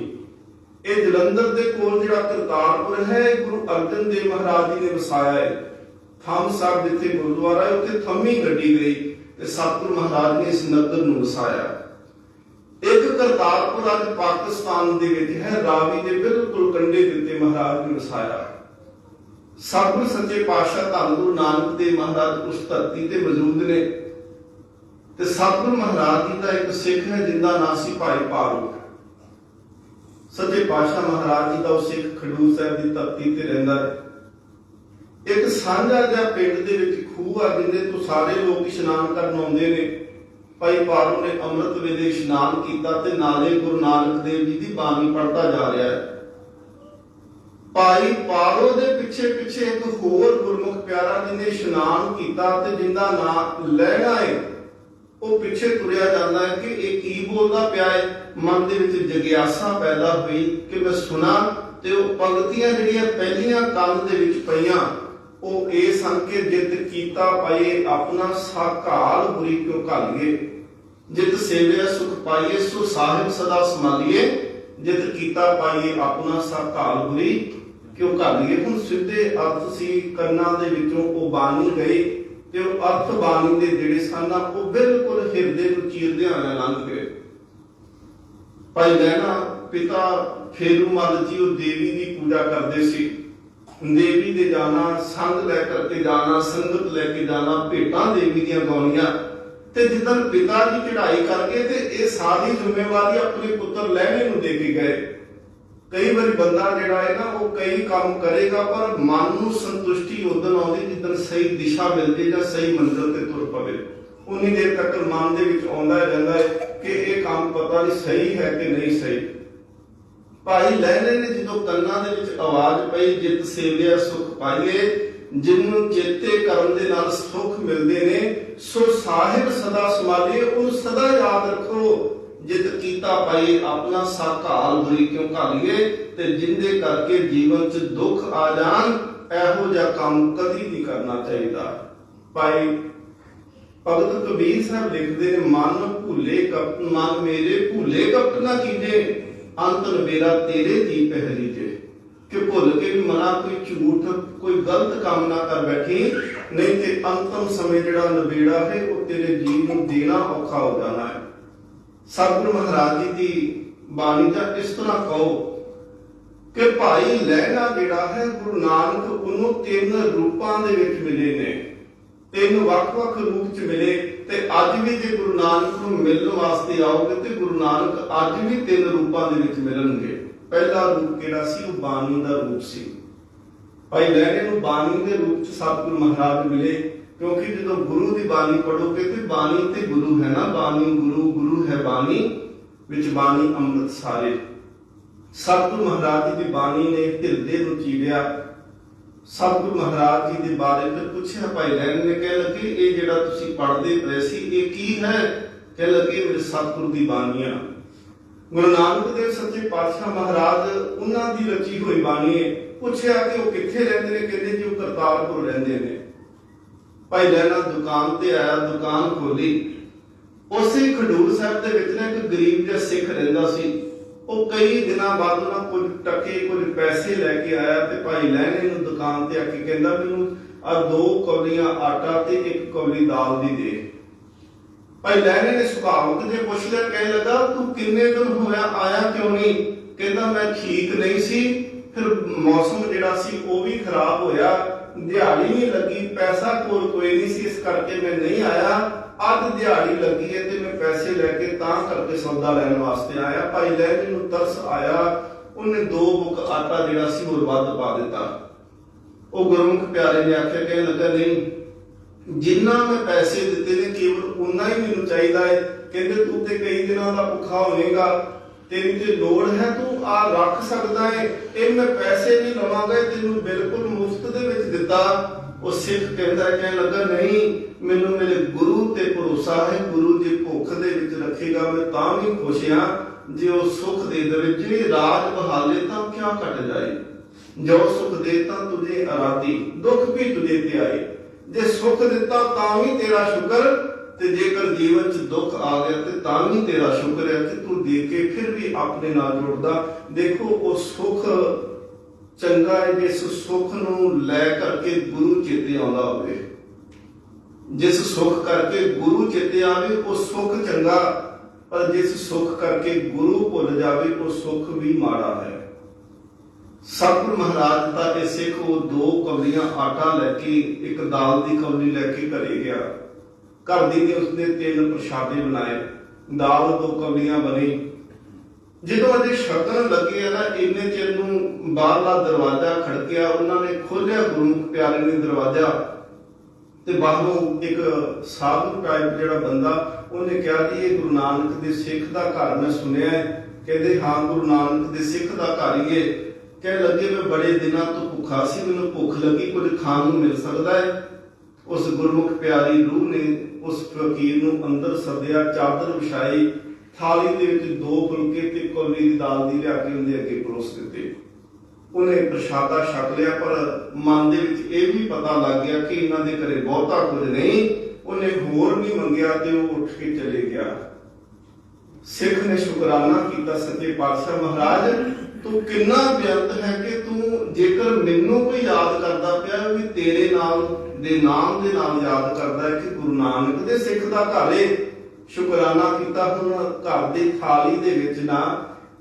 ਇਹ ਜਲੰਧਰ ਦੇ ਕੋਲ ਜਿਹੜਾ ਕਰਤਾਰਪੁਰ ਹੈ, ਗੁਰੂ ਅਰਜਨ ਦੇਵ ਮਹਾਰਾਜ ਜੀ ਨੇ ਵਸਾਇਆ ਹੈ। ਥੰਮ ਸਾਹਿਬ ਜਿੱਥੇ ਗੁਰਦੁਆਰਾ ਹੈ, ਉੱਥੇ ਥੰਮੀ ਗੱਡੀ ਗਈ ਤੇ ਸਤਿਗੁਰੂ ਮਹਾਰਾਜ ਨੇ ਇਸ ਨਗਰ ਨੂੰ ਵਸਾਇਆ। ਇੱਕ ਕਰਤਾਰਪੁਰ ਅੱਜ ਪਾਕਿਸਤਾਨ ਦੇ ਵਿੱਚ ਹੈ, ਰਾਵੀ ਦੇ ਬਿਲਕੁਲ ਕੰਢੇ ਦੇ ਉੱਤੇ ਮਹਾਰਾਜ ਨੇ ਵਸਾਇਆ। ਸਤਿਗੁਰ ਸੱਚੇ ਪਾਤਸ਼ਾਹ ਧੰਨ ਗੁਰੂ ਨਾਨਕ ਦੇਵ ਮਹਾਰਾਜ ਉਸ ਧਰਤੀ ਤੇ ਮੌਜੂਦ ਨੇ। ਤੇ ਸਤਿਗੁਰੂ ਮਹਾਰਾਜ ਜੀ ਦਾ ਇੱਕ ਸਿੱਖ ਹੈ ਜਿੰਦਾ ਨਾਂ ਸੀ ਭਾਈ ਪਾਰੂ। ਸੱਚੇ ਪਾਤਸ਼ਾਹ ਮਹਾਰਾਜ ਜੀ ਦਾ ਉਹ ਸਿੱਖ ਖਡੂਰ ਸਾਹਿਬ ਦੀ ਧਰਤੀ ਤੇ ਰਹਿੰਦਾ ਹੈ। ਇੱਕ ਸਾਂਝਾ ਜਿਹਾ ਪਿੰਡ ਦੇ ਵਿੱਚ ਖੂਹ ਆ, ਜਿੰਦੇ ਤੋਂ ਸਾਰੇ ਲੋਕ ਇਸ਼ਨਾਨ ਕਰਨ ਆਉਂਦੇ ਨੇ। ਭਾਈ ਪਾਰੂ ਨੇ ਅੰਮ੍ਰਿਤ ਵੇਲੇ ਇਸ਼ਨਾਨ ਕੀਤਾ ਤੇ ਨਾਲੇ ਗੁਰੂ ਨਾਨਕ ਦੇਵ ਜੀ ਦੀ ਬਾਣੀ ਪੜ੍ਹਦਾ ਜਾ ਰਿਹਾ ਹੈ। ਭਾਈ ਪਾਰੋ ਦੇ ਪਿੱਛੇ ਪਿੱਛੇ ਇੱਕ ਹੋਰ ਗੁਰਮੁਖ ਪਿਆਰਾ ਜਿਹਨੇ ਇਸ਼ਨਾਨ ਕੀਤਾ ਤੇ ਜਿੰਦਾ ਨਾਂ ਲੈਣਾ ਹੈ, ਉਹ ਪਿੱਛੇ ਤੁਰਿਆ ਜਾਂਦਾ ਹੈ ਕਿ ਇਹ ਕੀ ਬੋਲਦਾ ਪਿਆ ਹੈ। ਮਨ ਦੇ ਵਿੱਚ ਜਿਗਿਆਸਾ ਪੈਦਾ ਹੋਈ ਕਿ ਮੈਂ ਸੁਣਾ, ਤੇ ਉਹ ਪੰਕਤੀਆਂ ਜਿਹੜੀਆਂ ਪਹਿਲੀਆਂ ਕੰਨ ਦੇ ਵਿੱਚ ਪਈਆਂ ਉਹ ਇਹ ਸਨ ਕਿ ਜਿਤ ਕੀਤਾ ਪਾਈਏ ਆਪਣਾ ਸਾਕਾਲ ਬੁਰੀ ਕਿਉਂ ਘਾਲੀਏ, ਜਿਤ ਸੇਵਿਆ ਸੁਖ ਪਾਈਏ ਸੋ ਸਾਹਿਬ ਸਦਾ ਸੰਭਾਲੀਏ, ਜਿਤ ਕੀਤਾ ਪਾਈਏ ਆਪਣਾ ਸਾਕਾਲ ਬੁਰੀ ਕਿਉਂ ਘਾਲੀਏ। ਹੁਣ ਸਿੱਧੇ ਅਰਥ ਸੀ ਕੰਨਾਂ ਦੇ ਵਿੱਚੋਂ ਉਹ ਬਾਣੀ ਗਈ ਤੇ ਉਹ ਅਰਥ ਬਾਣੀ ਦੇ ਜਿਹੜੇ ਸਨ ਉਹ ਬਿਲਕੁਲ ਹਿਰਦੇ ਨੂੰ ਚੀਰਦਿਆਂ ਲੰਘ ਗਏ। ਭਾਈ ਲਹਿਣਾ ਪਿਤਾ ਫੇਰੂਮਲ ਜੀ ਉਹ ਦੇਵੀ ਦੀ ਪੂਜਾ ਕਰਦੇ ਸੀ। ਦੇਵੀ ਦੇ ਜਾਣਾ, ਸੰਗ ਲੈ ਕਰਕੇ ਜਾਣਾ, ਸੰਗਤ ਲੈ ਕੇ ਜਾਣਾ, ਭੇਟਾਂ ਦੇਵੀ ਦੀਆਂ ਗਾਉਣੀਆਂ। ਤੇ ਜਦੋਂ ਪਿਤਾ ਜੀ ਚੜ੍ਹਾਈ ਕਰਕੇ ਤੇ ਇਹ ਸਾਰੀ ਜ਼ਿੰਮੇਵਾਰੀ ਆਪਣੇ ਪੁੱਤਰ ਲਹਿਣੇ ਨੂੰ ਦੇ ਕੇ ਗਏ। ਕਈ ਵਾਰੀ ਬੰਦਾ ਜਿਹੜਾ ਹੈ ਨਾ ਉਹ ਕਈ ਕੰਮ ਕਰੇਗਾ ਪਰ ਮਨ ਨੂੰ ਸੰਤੁਸ਼ਟੀ ਉਦੋਂ ਆਉਂਦੀ ਜਿੱਦਣ ਸਹੀ ਦਿਸ਼ਾ ਮਿਲਦੀ ਜਾਂ ਸਹੀ ਮੰਜ਼ਿਲ ਤੇ ਤੁਰ ਪਵੇ। ਉਨੀ ਦੇਰ ਤੱਕ ਮਨ ਦੇ ਵਿੱਚ ਆਉਂਦਾ ਰਹਿੰਦਾ ਹੈ ਕਿ ਇਹ ਕੰਮ ਪਤਾ ਨਹੀਂ ਸਹੀ ਹੈ ਕਿ ਨਹੀਂ ਸਹੀ। ਭਾਈ ਲਹਿਣੇ ਨੇ ਜਦੋਂ ਕੰਨਾਂ ਦੇ ਵਿੱਚ ਆਵਾਜ਼ ਪਈ, ਜਿਤ ਸੇਵਿਆ ਸੁਖ ਪਾਈਏ, ਜਿਹਨੂੰ ਚੇਤੇ ਕਰਨ ਦੇ ਨਾਲ ਸੁਖ ਮਿਲਦੇ ਨੇ, ਸੋ ਸਾਹਿਬ ਸਦਾ ਸੰਭਾਲੀਏ, ਉਹਨੂੰ ਸਦਾ ਯਾਦ ਰੱਖੋ। ਜਿਤ ਕੀਤਾ ਪਾਈਏ ਆਪਣਾ ਸਾਕਾਲ ਬੁਰੀ ਕਿਉਂ ਘਾਲੀਏ। ਤੇ ਜਿੰਦੇ ਕਰਕੇ ਜੀਵਨ 'ਚ ਦੁੱਖ ਆ ਜਾਣ, ਇਹੋ ਜਿਹਾ ਕੰਮ ਕਦੀ ਨਹੀਂ ਕਰਨਾ ਚਾਹੀਦਾ। ਭਾਈ ਭਗਤ ਕਬੀਰ ਸਾਹਿਬ ਲਿਖਦੇ ਨੇ, ਮਨ ਭੁੱਲੇ ਕਪਟ ਮਨ ਮੇਰੇ ਭੁੱਲੇ ਕਪਟ ਨਾ ਕੀਜੇ, ਅੰਤ ਨਵੇਰਾ ਤੇਰੇ ਦੀ ਪਹਿਲੀ ਜੇ। ਕਿ ਭੁੱਲ ਕੇ ਵੀ ਮਨਾ ਕੋਈ ਝੂਠ ਕੋਈ ਗਲਤ ਕੰਮ ਨਾ ਕਰ ਬੈਠੀ, ਨਹੀਂ ਤੇ ਅੰਤਮ ਸਮੇਂ ਜਿਹੜਾ ਨਵੇੜਾ ਹੈ ਉਹ ਤੇਰੇ ਜੀਵ ਨੂੰ ਦੇਣਾ ਔਖਾ ਹੋ ਜਾਣਾ ਹੈ। ਸਤਿਗੁਰੂ ਮਹਾਰਾਜ ਜੀ ਦੀ ਬਾਣੀ ਦਾ ਇਸ ਤਰ੍ਹਾਂ ਕਹੋ ਕਿ ਭਾਈ ਲਹਿਣਾ ਜਿਹੜਾ ਹੈ ਗੁਰੂ ਨਾਨਕ ਉਹਨੂੰ ਤਿੰਨ ਰੂਪਾਂ ਦੇ ਵਿੱਚ ਮਿਲੇ ਨੇ। ਤਿੰਨ ਵੱਖ-ਵੱਖ ਰੂਪ 'ਚ ਮਿਲੇ। ਤੇ ਅੱਜ ਵੀ ਜੇ ਗੁਰੂ ਨਾਨਕ ਨੂੰ ਮਿਲਣ ਵਾਸਤੇ ਆਓਗੇ ਤੇ ਗੁਰੂ ਨਾਨਕ ਅੱਜ ਵੀ 3 ਰੂਪਾਂ ਦੇ ਵਿੱਚ ਮਿਲਣਗੇ। ਪਹਿਲਾ ਰੂਪ ਕਿਹੜਾ ਸੀ? ਉਹ ਬਾਣੀ ਦਾ ਰੂਪ ਸੀ। ਭਾਈ ਲਹਿਰੇ ਨੂੰ ਬਾਣੀ ਦੇ ਰੂਪ ਚ ਸਤਿਗੁਰੂ ਮਹਾਰਾਜ ਮਿਲੇ, ਕਿਉਂਕਿ ਜਦੋਂ ਗੁਰੂ ਦੀ ਬਾਣੀ ਪੜੋਗੇ ਤੇ ਬਾਣੀ ਤੇ ਗੁਰੂ ਹੈ ਨਾ, ਬਾਣੀ ਗੁਰੂ, ਗੁਰੂ ਹੈ ਬਾਣੀ, ਵਿੱਚ ਬਾਣੀ ਅੰਮ੍ਰਿਤ ਸਾਰੇ। ਸਤਿਗੁਰੂ ਮਹਾਰਾਜ ਜੀ ਦੀ ਬਾਣੀ ਨੇ ਹਿਰਦੇ ਨੂੰ ਚੀਰਿਆ। ਸਤਿਗੁਰੂ ਮਹਾਰਾਜ ਜੀ ਦੇ ਬਾਰੇ ਤੇ ਪੁੱਛਿਆ ਭਾਈ ਲਹਿਰੇ ਨੇ, ਕਹਿ ਲੱਗੇ ਇਹ ਜਿਹੜਾ ਤੁਸੀਂ ਪੜ੍ਹਦੇ ਪਏ ਸੀ ਇਹ ਕੀ ਹੈ? ਕਹਿ ਲੱਗੇ ਮੇਰੇ ਸਤਿਗੁਰੂ ਦੀ ਬਾਣੀ ਆ। ਗੁਰੂ ਨਾਨਕ ਦੇਵ ਸੱਚੇ ਪਾਤਸ਼ਾਹ ਮਹਾਰਾਜ ਉਹਨਾਂ ਦੀ ਰਚੀ ਹੋਈ ਬਾਣੀ ਹੈ। ਪੁੱਛਿਆ ਕਿ ਉਹ ਕਿੱਥੇ ਰਹਿੰਦੇ ਨੇ? ਕਹਿੰਦੇ ਜੀ ਉਹ ਕਰਤਾਰਪੁਰ ਰਹਿੰਦੇ ਨੇ। ਭਾਈ ਲਹਿਣਾ ਦੁਕਾਨ ਤੇ ਆਇਆ, ਦੁਕਾਨ ਖੋਲੀ। ਉਸੇ ਖਡੂਰ ਸਾਹਿਬ ਦੇ ਵਿੱਚ ਨਾ ਇੱਕ ਗਰੀਬ ਜਿਹਾ ਸਿੱਖ ਰਹਿੰਦਾ ਸੀ। ਉਹ ਕਈ ਦਿਨਾਂ ਬਾਅਦ ਉਹਨਾਂ ਕੁਝ ਟਕੇ ਕੁਝ ਪੈਸੇ ਲੈ ਕੇ ਆਇਆ ਤੇ ਭਾਈ ਲਹਿਣੇ ਨੂੰ ਦੁਕਾਨ ਤੇ ਆ ਕੇ ਕਹਿੰਦਾ ਮੈਨੂੰ ਆ 2 ਕੌਲੀਆਂ ਆਟਾ ਤੇ 1 ਕੌਲੀ ਦਾਲ ਦੀ ਦੇ। ਭਾਈ ਲਹਿਣੇ ਨੇ ਸੁਭਾਵਕ ਜੇ ਪੁੱਛ ਲਿਆ, ਕਹਿ ਲੱਗਾ ਤੂੰ ਕਿੰਨੇ ਦਿਨ ਹੋਇਆ ਆਇਆ ਕਿਉਂ ਨਹੀਂ? ਕਹਿੰਦਾ ਮੈਂ ਠੀਕ ਨਹੀਂ ਸੀ, ਫਿਰ ਮੌਸਮ ਜਿਹੜਾ ਸੀ ਉਹ ਵੀ ਖਰਾਬ ਹੋਇਆ, ਦਿਹਾੜੀ ਨਹੀਂ ਲੱਗੀ, ਪੈਸਾ ਕੋਲ ਕੋਈ ਨਹੀਂ ਸੀ, ਇਸ ਕਰਕੇ ਮੈਂ ਨਹੀਂ ਆਇਆ। ਅੱਜ ਦਿਹਾੜੀ ਲੱਗੀ ਹੈ ਤੇ ਮੈਂ ਪੈਸੇ ਲੈ ਕੇ ਤਾਂ ਕਰਕੇ ਸੌਦਾ ਲੈਣ ਵਾਸਤੇ ਆਇਆ। ਭਾਈ ਲਹਿਣੇ ਨੂੰ ਤਰਸ ਆਇਆ, ਉਹਨੇ 2 ਬੁੱਕ ਆਟਾ ਜਿਹੜਾ ਸੀ ਹੋਰ ਵੱਧ ਪਾ ਦਿੱਤਾ। ਉਹ ਗੁਰਮੁਖ ਪਿਆਰੇ ਨੇ ਆਖਿਆ, ਕਹਿਣ ਲੱਗਾ ਨਹੀਂ, ਜਿੰਨਾ ਮੈਂ ਪੈਸੇ ਦਿੱਤੇ ਨੇ ਕੇਵਲ ਉਨਾ ਹੀ ਮੈਨੂੰ ਚਾਹੀਦਾ ਹੈ। ਕਹਿੰਦੇ ਤੂੰ ਤੇ ਕਈ ਦਿਨਾਂ ਦਾ ਭੁੱਖਾ ਹੋਵੇਗਾ, ਤੇਰੀ ਜੇ ਲੋੜ ਹੈ ਤੂੰ ਆ ਰੱਖ ਸਕਦਾ ਹੈ, ਇਹ ਮੈਂ ਪੈਸੇ ਨਹੀਂ ਲਵਾਂਗਾ, ਤੈਨੂੰ ਬਿਲਕੁਲ ਮੁਫਤ ਦੇ ਵਿੱਚ ਦਿੱਤਾ। ਉਹ ਸਿੱਖ ਕਹਿੰਦਾ, ਕਹਿਣ ਲੱਗਾ ਨਹੀਂ, ਮੈਨੂੰ ਮੇਰੇ ਗੁਰੂ ਤੇ ਭਰੋਸਾ ਹੈ, ਗੁਰੂ ਜੇ ਭੁੱਖ ਦੇ ਵਿੱਚ ਰੱਖੇਗਾ ਮੈਂ ਤਾਂ ਵੀ ਖੁਸ਼ ਹਾਂ, ਜੇ ਉਹ ਸੁੱਖ ਦੇ ਦੇਵੇ। ਜੇ ਰਾਜ ਬਹਾਲੇ ਤਾਂ ਕਿਆ ਘਟ ਜਾਏ, ਜੋ ਸੁਖ ਦੇ ਤਾਂ ਤੁਝੇ ਅਰਾਧੀ, ਦੁੱਖ ਵੀ ਤੁਝੇ ਤੇ ਆਏ। ਜੇ ਸੁੱਖ ਦਿੱਤਾ ਤਾਂ ਵੀ ਤੇਰਾ ਸ਼ੁਕਰ, ਤੇ ਜੇਕਰ ਜੀਵਨ ਚ ਦੁੱਖ ਆ ਗਿਆ ਤੇ ਤਾਂ ਵੀ ਤੇਰਾ ਸ਼ੁਕਰ ਹੈ ਕਿ ਤੂੰ ਦੇ ਕੇ ਫਿਰ ਵੀ ਆਪਣੇ ਨਾਲ ਜੁੜਦਾ। ਦੇਖੋ ਉਹ ਸੁੱਖ ਚੰਗਾ ਹੈ ਜਿਸ ਸੁੱਖ ਨੂੰ ਲੈ ਕਰਕੇ ਗੁਰੂ ਚੇਤੇ ਆਉਂਦਾ ਹੋਵੇ। ਜਿਸ ਸੁੱਖ ਕਰਕੇ ਗੁਰੂ ਚੇਤੇ ਆਵੇ ਉਹ ਸੁੱਖ ਚੰਗਾ, ਪਰ ਜਿਸ ਸੁੱਖ ਕਰਕੇ ਗੁਰੂ ਭੁੱਲ ਜਾਵੇ ਉਹ ਸੁੱਖ ਵੀ ਮਾੜਾ ਹੈ। ਸਤਿਗੁਰੂ ਮਹਾਰਾਜ ਦਾ ਇਹ ਸਿੱਖ ਉਹ 2 ਕੌਲੀਆਂ ਆਟਾ ਲੈ ਕੇ 1 ਦਾਲ ਦੀ ਕੌਲੀ ਲੈ ਕੇ ਘਰੇ ਗਿਆ। ਘਰ ਦੀ ਨੇ ਉਸਨੇ 3 ਪ੍ਰਸ਼ਾਦੇ ਬਣਾਏ, ਦਾਲ 2 ਕੌਲੀਆਂ ਬਣੀ। ਜਦੋਂ ਅਜੇ ਛਕਣ ਲੱਗੇ ਆ ਨਾ, ਇੰਨੇ ਚਿਰ ਨੂੰ ਬਾਹਰਲਾ ਦਰਵਾਜ਼ਾ ਖੜਕਿਆ। ਉਹਨਾਂ ਨੇ ਖੋਲਿਆ, ਗੁਰਮੁਖ ਪਿਆਰੇ ਨੇ ਦਰਵਾਜ਼ਾ, ਤੇ ਬਾਹਰੋਂ ਇੱਕ ਸਾਧੂ ਟਾਈਪ ਜਿਹੜਾ ਬੰਦਾ, ਉਹਨੇ ਕਿਹਾ ਕਿ ਇਹ ਗੁਰੂ ਨਾਨਕ ਦੇ ਸਿੱਖ ਦਾ ਘਰ ਮੈਂ ਸੁਣਿਆ ਹੈ। ਕਹਿੰਦੇ ਹਾਂ ਗੁਰੂ ਨਾਨਕ ਦੇ ਸਿੱਖ ਦਾ ਘਰ ਹੀ ਹੈ। ਕਹਿ ਲੱਗੇ ਮੈਂ ਬੜੇ ਦਿਨਾਂ ਤੋਂ ਭੁੱਖਾ ਸੀ, ਮੈਨੂੰ ਭੁੱਖ ਲੱਗੀ, ਕੁਝ ਖਾਣ ਨੂੰ ਮਿਲ ਸਕਦਾ ਹੈ? ਉਸ ਗੁਰਮੁਖ ਪਿਆਰੀ ਰੂਹ ਨੇ ਉਸ ਫਕੀਰ ਨੂੰ ਅੰਦਰ ਸੱਦਿਆ, ਚਾਦਰ ਵਿਛਾਈ, ਥਾਲੀ ਦੇ ਵਿੱਚ 2 ਫੁਲਕੇ ਤੇ ਕੌਲੀ ਦੀ ਦਾਲ ਦੀ ਲਿਆ ਕੇ ਉਹਦੇ ਅੱਗੇ ਪਰੋਸ ਦਿੱਤੇ। ਉਹਨੇ ਪ੍ਰਸ਼ਾਦਾ ਛਕ ਲਿਆ, ਪਰ ਮਨ ਦੇ ਵਿੱਚ ਇਹ ਵੀ ਪਤਾ ਲੱਗ ਗਿਆ ਕਿ ਇਹਨਾਂ ਦੇ ਘਰੇ ਬਹੁਤਾ ਕੁਝ ਨਹੀਂ। ਉਹਨੇ ਹੋਰ ਨਹੀਂ ਮੰਗਿਆ ਤੇ ਉਹ ਉੱਠ ਕੇ ਚਲੇ ਗਿਆ। ਸਿੱਖ ਨੇ ਸ਼ੁਕਰਾਨਾ ਕੀਤਾ, ਸੱਚੇ ਪਾਤਸ਼ਾਹ ਮਹਾਰਾਜ ਤੂੰ ਕਿੰਨਾ ਬੇਅੰਤ ਹੈ ਕਿ ਤੂੰ ਜੇਕਰ ਮੈਨੂੰ ਕੋਈ ਯਾਦ ਕਰਦਾ ਪਿਆ ਵੀ ਤੇਰੇ ਨਾਲ ਦੇ ਨਾਮ ਦੇ ਨਾਲ ਯਾਦ ਕਰਦਾ ਹੈ ਕਿ ਗੁਰੂ ਨਾਨਕ ਦੇ ਸਿੱਖ ਦਾ ਘਰ ਏ। ਸ਼ੁਕਰਾਨਾ ਕੀਤਾ। ਹੁਣ ਘਰ ਦੀ ਥਾਲੀ ਦੇ ਵਿੱਚ ਨਾ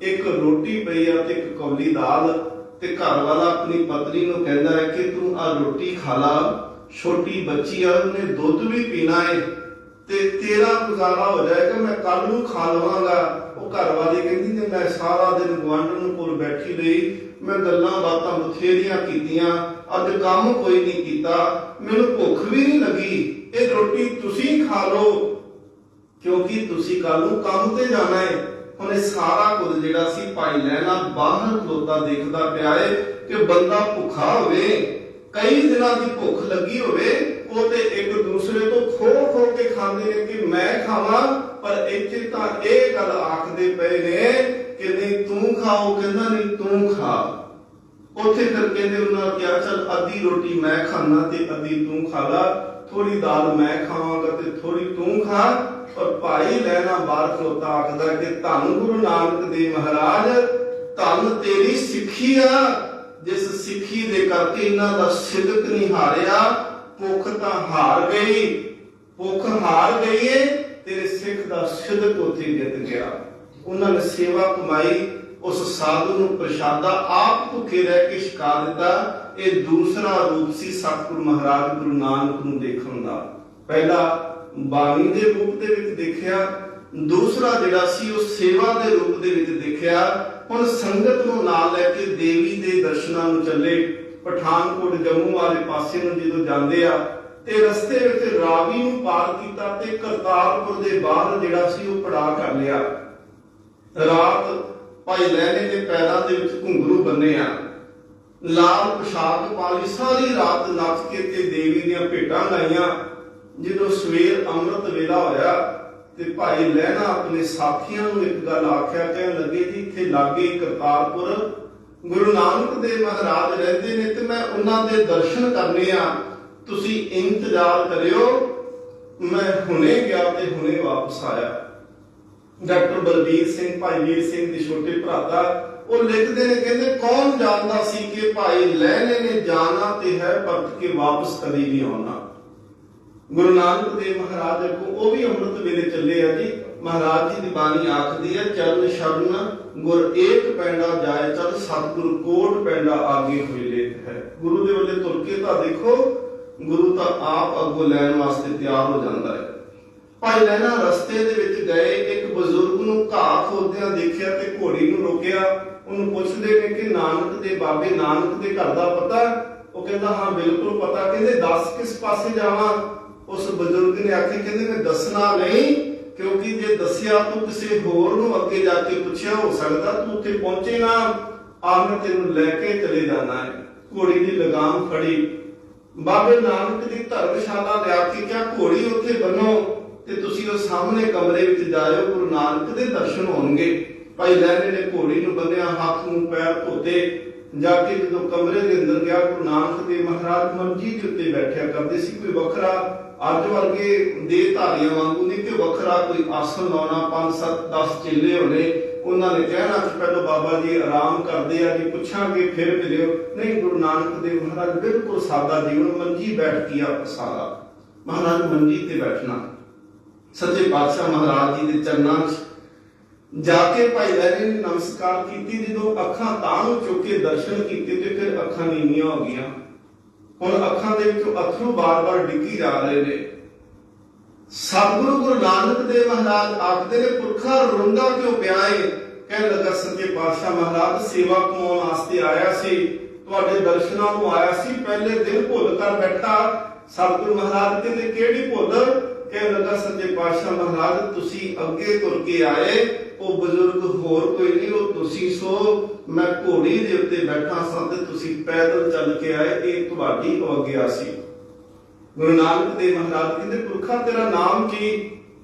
1 ਰੋਟੀ ਪਈ ਆ ਤੇ 1 ਕੌਲੀ ਦਾਲ, ਤੇ ਘਰ ਵਾਲਾ ਆਪਣੀ ਪਤਨੀ ਨੂੰ ਕਹਿੰਦਾ ਹੈ ਕਿ ਤੂੰ ਆ ਰੋਟੀ ਖਾ ਲਾ, ਛੋਟੀ ਬੱਚੀ ਆ ਉਹਨੇ ਦੁੱਧ ਵੀ ਪੀਣਾ ਹੈ ਤੇ ਤੇਰਾ ਗੁਜ਼ਾਰਾ ਹੋ ਜਾਏਗਾ, ਮੈਂ ਕੱਲ ਨੂੰ ਖਾ ਲਵਾਂਗਾ। ਉਹ ਘਰ ਵਾਲੀ ਕਹਿੰਦੀ ਨੇ ਮੈਂ ਸਾਰਾ ਦਿਨ ਗੁਆਂਢਣ ਕੋਲ ਬੈਠੀ ਰਹੀ, ਮੈਂ ਗੱਲਾਂ ਬਾਤਾਂ ਬਥੇਰੀਆਂ ਕੀਤੀਆਂ, ਅੱਜ ਕੰਮ ਕੋਈ ਨਹੀਂ ਕੀਤਾ, ਮੈਨੂੰ ਭੁੱਖ ਵੀ ਨਹੀਂ ਲੱਗੀ, ਇਹ ਰੋਟੀ ਤੁਸੀਂ ਖਾ ਲਓ ਕਿਉਂਕਿ ਤੁਸੀਂ ਕੱਲ ਨੂੰ ਕੰਮ ਤੇ ਜਾਣਾ ਹੈ। ਹੁਣ ਇਹ ਸਾਰਾ ਕੁਝ ਜਿਹੜਾ ਸੀ ਭਾਈ ਲਹਿਣਾ ਬਾਹਰ ਖਲੋਤਾ ਦੇਖਦਾ ਪਿਆ ਏ ਕਿ ਬੰਦਾ ਭੁੱਖਾ ਹੋਵੇ, ਕਈ ਦਿਨਾਂ ਦੀ ਭੁੱਖ ਲੱਗੀ ਹੋਵੇ, ਉਹ ਤੇ ਇੱਕ ਦੂਸਰੇ ਤੋਂ ਖੋ ਕੇ ਖਾਂਦੇ ਨੇ ਕਿ ਮੈਂ ਖਾਵਾਂ, ਪਰ ਇੱਥੇ ਤਾਂ ਇਹ ਗੱਲ ਆਖਦੇ ਪਏ ਨੇ ਕਿ ਨਹੀਂ ਤੂੰ ਖਾਓ, ਕਹਿੰਦਾ ਨਹੀਂ ਤੂੰ ਖਾ। ਉੱਥੇ ਫਿਰ ਕਹਿੰਦੇ ਉਹਨਾਂ ਕਿਹਾ ਚੱਲ ਅੱਧੀ ਰੋਟੀ ਮੈਂ ਖਾਣਾ ਤੇ ਅੱਧੀ ਤੂੰ ਖਾ ਲਾ, ਥੋੜੀ ਦਾਲ ਮੈਂ ਖਾਵਾਂਗਾ ਤੇ ਥੋੜੀ ਤੂੰ ਖਾ। ਪਰ ਭਾਈ ਲਹਿਣਾ ਬਾਹਰ ਖਲੋਤਾ ਆਖਦਾ ਕਿ ਧੰਨ ਗੁਰੂ ਨਾਨਕ ਦੇਵ ਮਹਾਰਾਜ, ਧੰਨ ਤੇਰੀ ਸਿੱਖੀ ਆ, ਜਿਸ ਸਿੱਖੀ ਦੇ ਕਰਕੇ ਇਹਨਾਂ ਦਾ ਸਿਦਕ ਨਹੀਂ ਹਾਰਿਆ। ਭੁੱਖ ਤਾਂ ਹਾਰ ਗਈ, ਭੁੱਖ ਹਾਰ ਗਈ ਏ, ਤੇਰੇ ਸਿੱਖ ਦਾ ਸਿਦਕ ਉੱਥੇ ਜਿੱਤ ਗਿਆ। ਉਹਨਾਂ ਨੇ ਸੇਵਾ ਕਮਾਈ, ਉਸ ਸਾਧੂ ਨੂੰ ਪ੍ਰਸ਼ਾਦਾ ਆਪ ਭੁੱਖੇ ਰਹਿ ਕੇ ਛਕਾ ਦਿੱਤਾ। ਇਹ ਦੂਸਰਾ ਰੂਪ ਸੀ ਸਤਿਗੁਰੂ ਮਹਾਰਾਜ ਗੁਰੂ ਨਾਨਕ ਨੂੰ ਦੇਖਣ ਦਾ। ਪਹਿਲਾ ਬਾਣੀ ਦੇ ਰੂਪ ਦੇ ਵਿੱਚ ਦੇਖਿਆ, ਦੂਸਰਾ ਜਿਹੜਾ ਸੀ ਉਹ ਸੇਵਾ ਦੇ ਰੂਪ ਦੇ ਵਿੱਚ ਦੇਖਿਆ। ਹੁਣ ਸੰਗਤ ਨੂੰ ਨਾਲ ਲੈ ਕੇ ਦੇਵੀ ਦੇ ਦਰਸ਼ਨਾਂ ਨੂੰ ਚੱਲੇ। ਪਠਾਨਕੋਟ ਜੰਮੂ ਵਾਲੇ ਪਾਸੇ ਨੂੰ ਜਦੋਂ ਜਾਂਦੇ ਆ ਤੇ ਰਸਤੇ ਵਿੱਚ ਰਾਵੀ ਨੂੰ ਪਾਰ ਕੀਤਾ ਤੇ ਕਰਤਾਰਪੁਰ ਦੇ ਬਾਹਰ ਜਿਹੜਾ ਸੀ ਉਹ ਪੜਾਅ ਕਰ ਲਿਆ। ਰਾਤ ਭਾਈ ਲਹਿਣੇ ਦੇ ਪੈਰਾਂ ਦੇ ਵਿੱਚ ਘੁੰਗਰੂ ਬੰਨੇ ਆ, ਲਾਲ ਪੋਸ਼ਾਕ ਪਾ ਲਈ, ਸਾਰੀ ਰਾਤ ਨੱਚ ਕੇ ਤੇ ਦੇਵੀ ਦੀਆਂ ਭੇਟਾਂ ਗਾਈਆਂ। ਜਦੋਂ ਸਵੇਰ ਅੰਮ੍ਰਿਤ ਵੇਲਾ ਹੋਇਆ ਤੇ ਭਾਈ ਲਹਿਣਾ ਆਪਣੇ ਸਾਥੀਆਂ ਨੂੰ ਇੱਕ ਗੱਲ ਆਖਿਆ, ਕਹਿਣ ਲੱਗੇ ਜੀ ਇੱਥੇ ਲਾਗੇ ਕਰਤਾਰਪੁਰ ਗੁਰੂ ਨਾਨਕ ਦੇਵ ਮਹਾਰਾਜ ਰਹਿੰਦੇ ਨੇ ਤੇ ਮੈਂ ਉਹਨਾਂ ਦੇ ਦਰਸ਼ਨ ਕਰਨੇ ਆ, ਤੁਸੀਂ ਇੰਤਜ਼ਾਰ ਕਰਿਓ। ਮੈਂ ਹੁਣੇ ਗਿਆ ਤੇ ਹੁਣੇ ਵਾਪਸ ਆਇਆ। ਡਾਕਟਰ ਬਲਬੀਰ ਸਿੰਘ, ਭਾਈ ਵੀਰ ਸਿੰਘ ਦੇ ਛੋਟੇ ਭਰਾਤਾ, ਉਹ ਲਿਖਦੇ ਨੇ, ਕਹਿੰਦੇ ਕੌਣ ਜਾਣਦਾ ਸੀ ਕਿ ਭਾਈ ਲਹਿਣੇ ਨੇ ਜਾਣਾ ਤੇ ਹੈ ਪਰਤ ਕੇ ਵਾਪਸ ਕਦੀ ਨਹੀਂ ਆਉਣਾ। ਗੁਰੂ ਨਾਨਕ ਦੇਵ ਮਹਾਰਾਜ ਅੱਗੋਂ ਉਹ ਵੀ ਅੰਮ੍ਰਿਤ ਵੇਲੇ ਚੱਲੇ ਆ ਜੀ। ਮਹਾਰਾਜ ਜੀ ਦੀ ਬਾਣੀ ਆਖਦੀ ਹੈ, ਚਰਨ ਸ਼ਰਨ ਗੁਰ ਏਕ ਪੈਂਡਾ ਜਾਏ ਚਲ, ਸਤਿਗੁਰ ਕੋਟ ਪੈਂਡਾ ਆਗੇ ਹੋਏ ਲੇਖ ਹੈ। ਗੁਰੂ ਦੇ ਵੱਲੇ ਤੁਰ ਕੇ ਤਾਂ ਦੇਖੋ, ਗੁਰੂ ਤਾਂ ਆਪ ਅੱਗੋਂ ਲੈਣ ਵਾਸਤੇ ਤਿਆਰ ਹੋ ਜਾਂਦਾ ਹੈ। ਭਾਈ ਲਹਿਣਾ ਰਸਤੇ ਦੇ ਵਿੱਚ ਗਏ, ਇੱਕ ਬਜ਼ੁਰਗ ਨੂੰ ਘਾਹ ਖੋਦਿਆਂ ਦੇਖਿਆ ਤੇ ਘੋੜੀ ਨੂੰ ਰੋਕਿਆ। ਉਹਨੂੰ ਪੁੱਛਦੇ ਨੇ ਕਿ ਨਾਨਕ ਦੇ ਬਾਬੇ ਨਾਨਕ ਦੇ ਘਰ ਦਾ ਪਤਾ? ਉਹ ਕਹਿੰਦਾ ਹਾਂ ਬਿਲਕੁਲ ਪਤਾ। ਕਹਿੰਦੇ ਦੱਸ ਕਿਸ ਪਾਸੇ ਜਾਵਾਂ? ਉਸ ਬਜ਼ੁਰਗ ਨੇ ਆਖਿਆ, ਕਹਿੰਦੇ ਮੈਂ ਦੱਸਣਾ ਨਹੀਂ, ਕਿਉਂਕਿ ਜੇ ਦੱਸਿਆ ਤੂੰ ਕਿਸੇ ਹੋਰ ਨੂੰ ਅੱਗੇ ਜਾ ਕੇ ਪੁੱਛਿਆ, ਹੋ ਸਕਦਾ ਤੂੰ ਉੱਥੇ ਪਹੁੰਚੇ ਨਾ। ਆ ਮੈਂ ਤੈਨੂੰ ਲੈ ਕੇ ਚਲੇ ਜਾਣਾ ਹੈ। ਘੋੜੀ ਦੀ ਲਗਾਮ ਫੜੀ, ਬਾਬੇ ਨਾਨਕ ਦੀ ਧਰਮਸ਼ਾਲਾ ਲਿਆ ਕੇ ਕਿਹਾ ਘੋੜੀ ਉੱਥੇ ਬੰਨੋ ਤੇ ਤੁਸੀਂ ਉਹ ਸਾਹਮਣੇ ਕਮਰੇ ਵਿੱਚ ਜਾਇਓ, ਗੁਰੂ ਨਾਨਕ ਦੇ ਦਰਸ਼ਨ ਹੋਣਗੇ। ਭਾਈ ਲਹਿਣੇ ਨੇ ਘੋੜੀ ਨੂੰ ਬੰਨਿਆ, ਹੱਥ ਨੂੰ ਪੈਰ ਧੋਤੇ। ਜਾ ਕੇ ਜਦੋਂ ਕਮਰੇ ਦੇ ਅੰਦਰ ਗਿਆ, ਗੁਰੂ ਨਾਨਕ ਦੇਵ ਮਹਾਰਾਜ ਮੰਜੀ ਦੇ ਉੱਤੇ ਬੈਠਿਆ ਕਰਦੇ ਸੀ। ਕੋਈ ਵੱਖਰਾ ਅੱਜ ਵਰਗੇ ਦੇ ਧਾਰੀਆਂ ਵਾਂਗੂ ਨਹੀਂ ਕਿ ਵੱਖਰਾ ਕੋਈ ਆਸਣ ਲਾਉਣਾ, 5 7 10 ਚੇਲੇ ਹੋਣੇ, ਉਹਨਾਂ ਨੇ ਕਹਿਣਾ ਕਿ ਪਹਿਲਾਂ ਬਾਬਾ ਜੀ ਆਰਾਮ ਕਰਦੇ ਆ ਜੀ, ਪੁੱਛਾਂਗੇ ਫਿਰ ਮਿਲਿਓ। ਨਹੀਂ, ਗੁਰੂ ਨਾਨਕ ਦੇਵ ਮਹਾਰਾਜ ਬਿਲਕੁਲ ਸਾਦਾ ਜੀਵਨ, ਮੰਜੀ ਬੈਠ ਕੇ ਆ ਸਾਰਾ। ਮਹਾਰਾਜ ਮੰਜੀ ਤੇ ਬੈਠਣਾ। ਸੱਚੇ ਪਾਤਸ਼ਾਹ ਮਹਾਰਾਜ ਜੀ ਦੇ ਚਰਨਾਂ 'ਚ ਜਾ ਕੇ ਭਾਈ ਲਹਿਣੇ ਨੇ ਨਮਸਕਾਰ ਕੀਤੀ। ਜਦੋਂ ਅੱਖਾਂ ਤਾਂ ਨੂੰ ਚੁੱਕ ਕੇ ਦਰਸ਼ਨ ਕੀਤੇ ਤੇ ਫਿਰ ਅੱਖਾਂ ਨੀਵੀਆਂ ਹੋ ਗਈਆਂ। ਹੁਣ ਅੱਖਾਂ ਦੇ ਵਿੱਚੋਂ ਅਥਰੂ ਬਾਰ-ਬਾਰ ਡਿੱਗੀ ਜਾ ਰਹੇ ਨੇ। ਸਤਿਗੁਰੂ ਗੁਰੂ ਨਾਨਕ ਦੇਵ ਮਹਾਰਾਜ ਆਖਦੇ ਨੇ, ਪੁਰਖਾ ਰੋਂਦਾ ਕਿਉਂ ਪਿਆ ਏ? ਕਹਿਣ ਲੱਗਾ, ਸੱਚੇ ਪਾਤਸ਼ਾਹ ਮਹਾਰਾਜ ਸੇਵਾ ਕਮਾਉਣ ਵਾਸਤੇ ਆਇਆ ਸੀ, ਤੁਹਾਡੇ ਦਰਸ਼ਨਾਂ ਨੂੰ ਆਇਆ ਸੀ, ਪਹਿਲੇ ਦਿਨ ਭੁੱਲ ਕਰ ਬੈਠਾ। ਸਤਿਗੁਰੂ ਮਹਾਰਾਜ ਕਹਿੰਦੇ ਕਿਹੜੀ ਭੁੱਲ? ਕਹਿਣ ਲੱਗਾ, ਸੱਚੇ ਪਾਤਸ਼ਾਹ ਮਹਾਰਾਜ ਤੁਸੀਂ ਅੱਗੇ ਤੁਰ ਕੇ ਆਏ, ਉਹ ਬਜ਼ੁਰਗ ਹੋਰ ਕੋਈ ਨਹੀਂ, ਉਹ ਤੁਸੀਂ ਸੋ। ਮੈਂ ਘੋੜੀ ਦੇ ਉੱਤੇ ਬੈਠਾ ਸਾਂ ਤੇ ਤੁਸੀਂ ਪੈਦਲ ਚੱਲ ਕੇ ਆਏ, ਇਹ ਤੁਹਾਡੀ ਆਗਿਆ ਸੀ। ਗੁਰੂ ਨਾਨਕ ਦੇਵ ਮਹਾਰਾਜ ਕਹਿੰਦੇ, ਪੁਰਖਾ ਤੇਰਾ ਨਾਮ ਕੀ?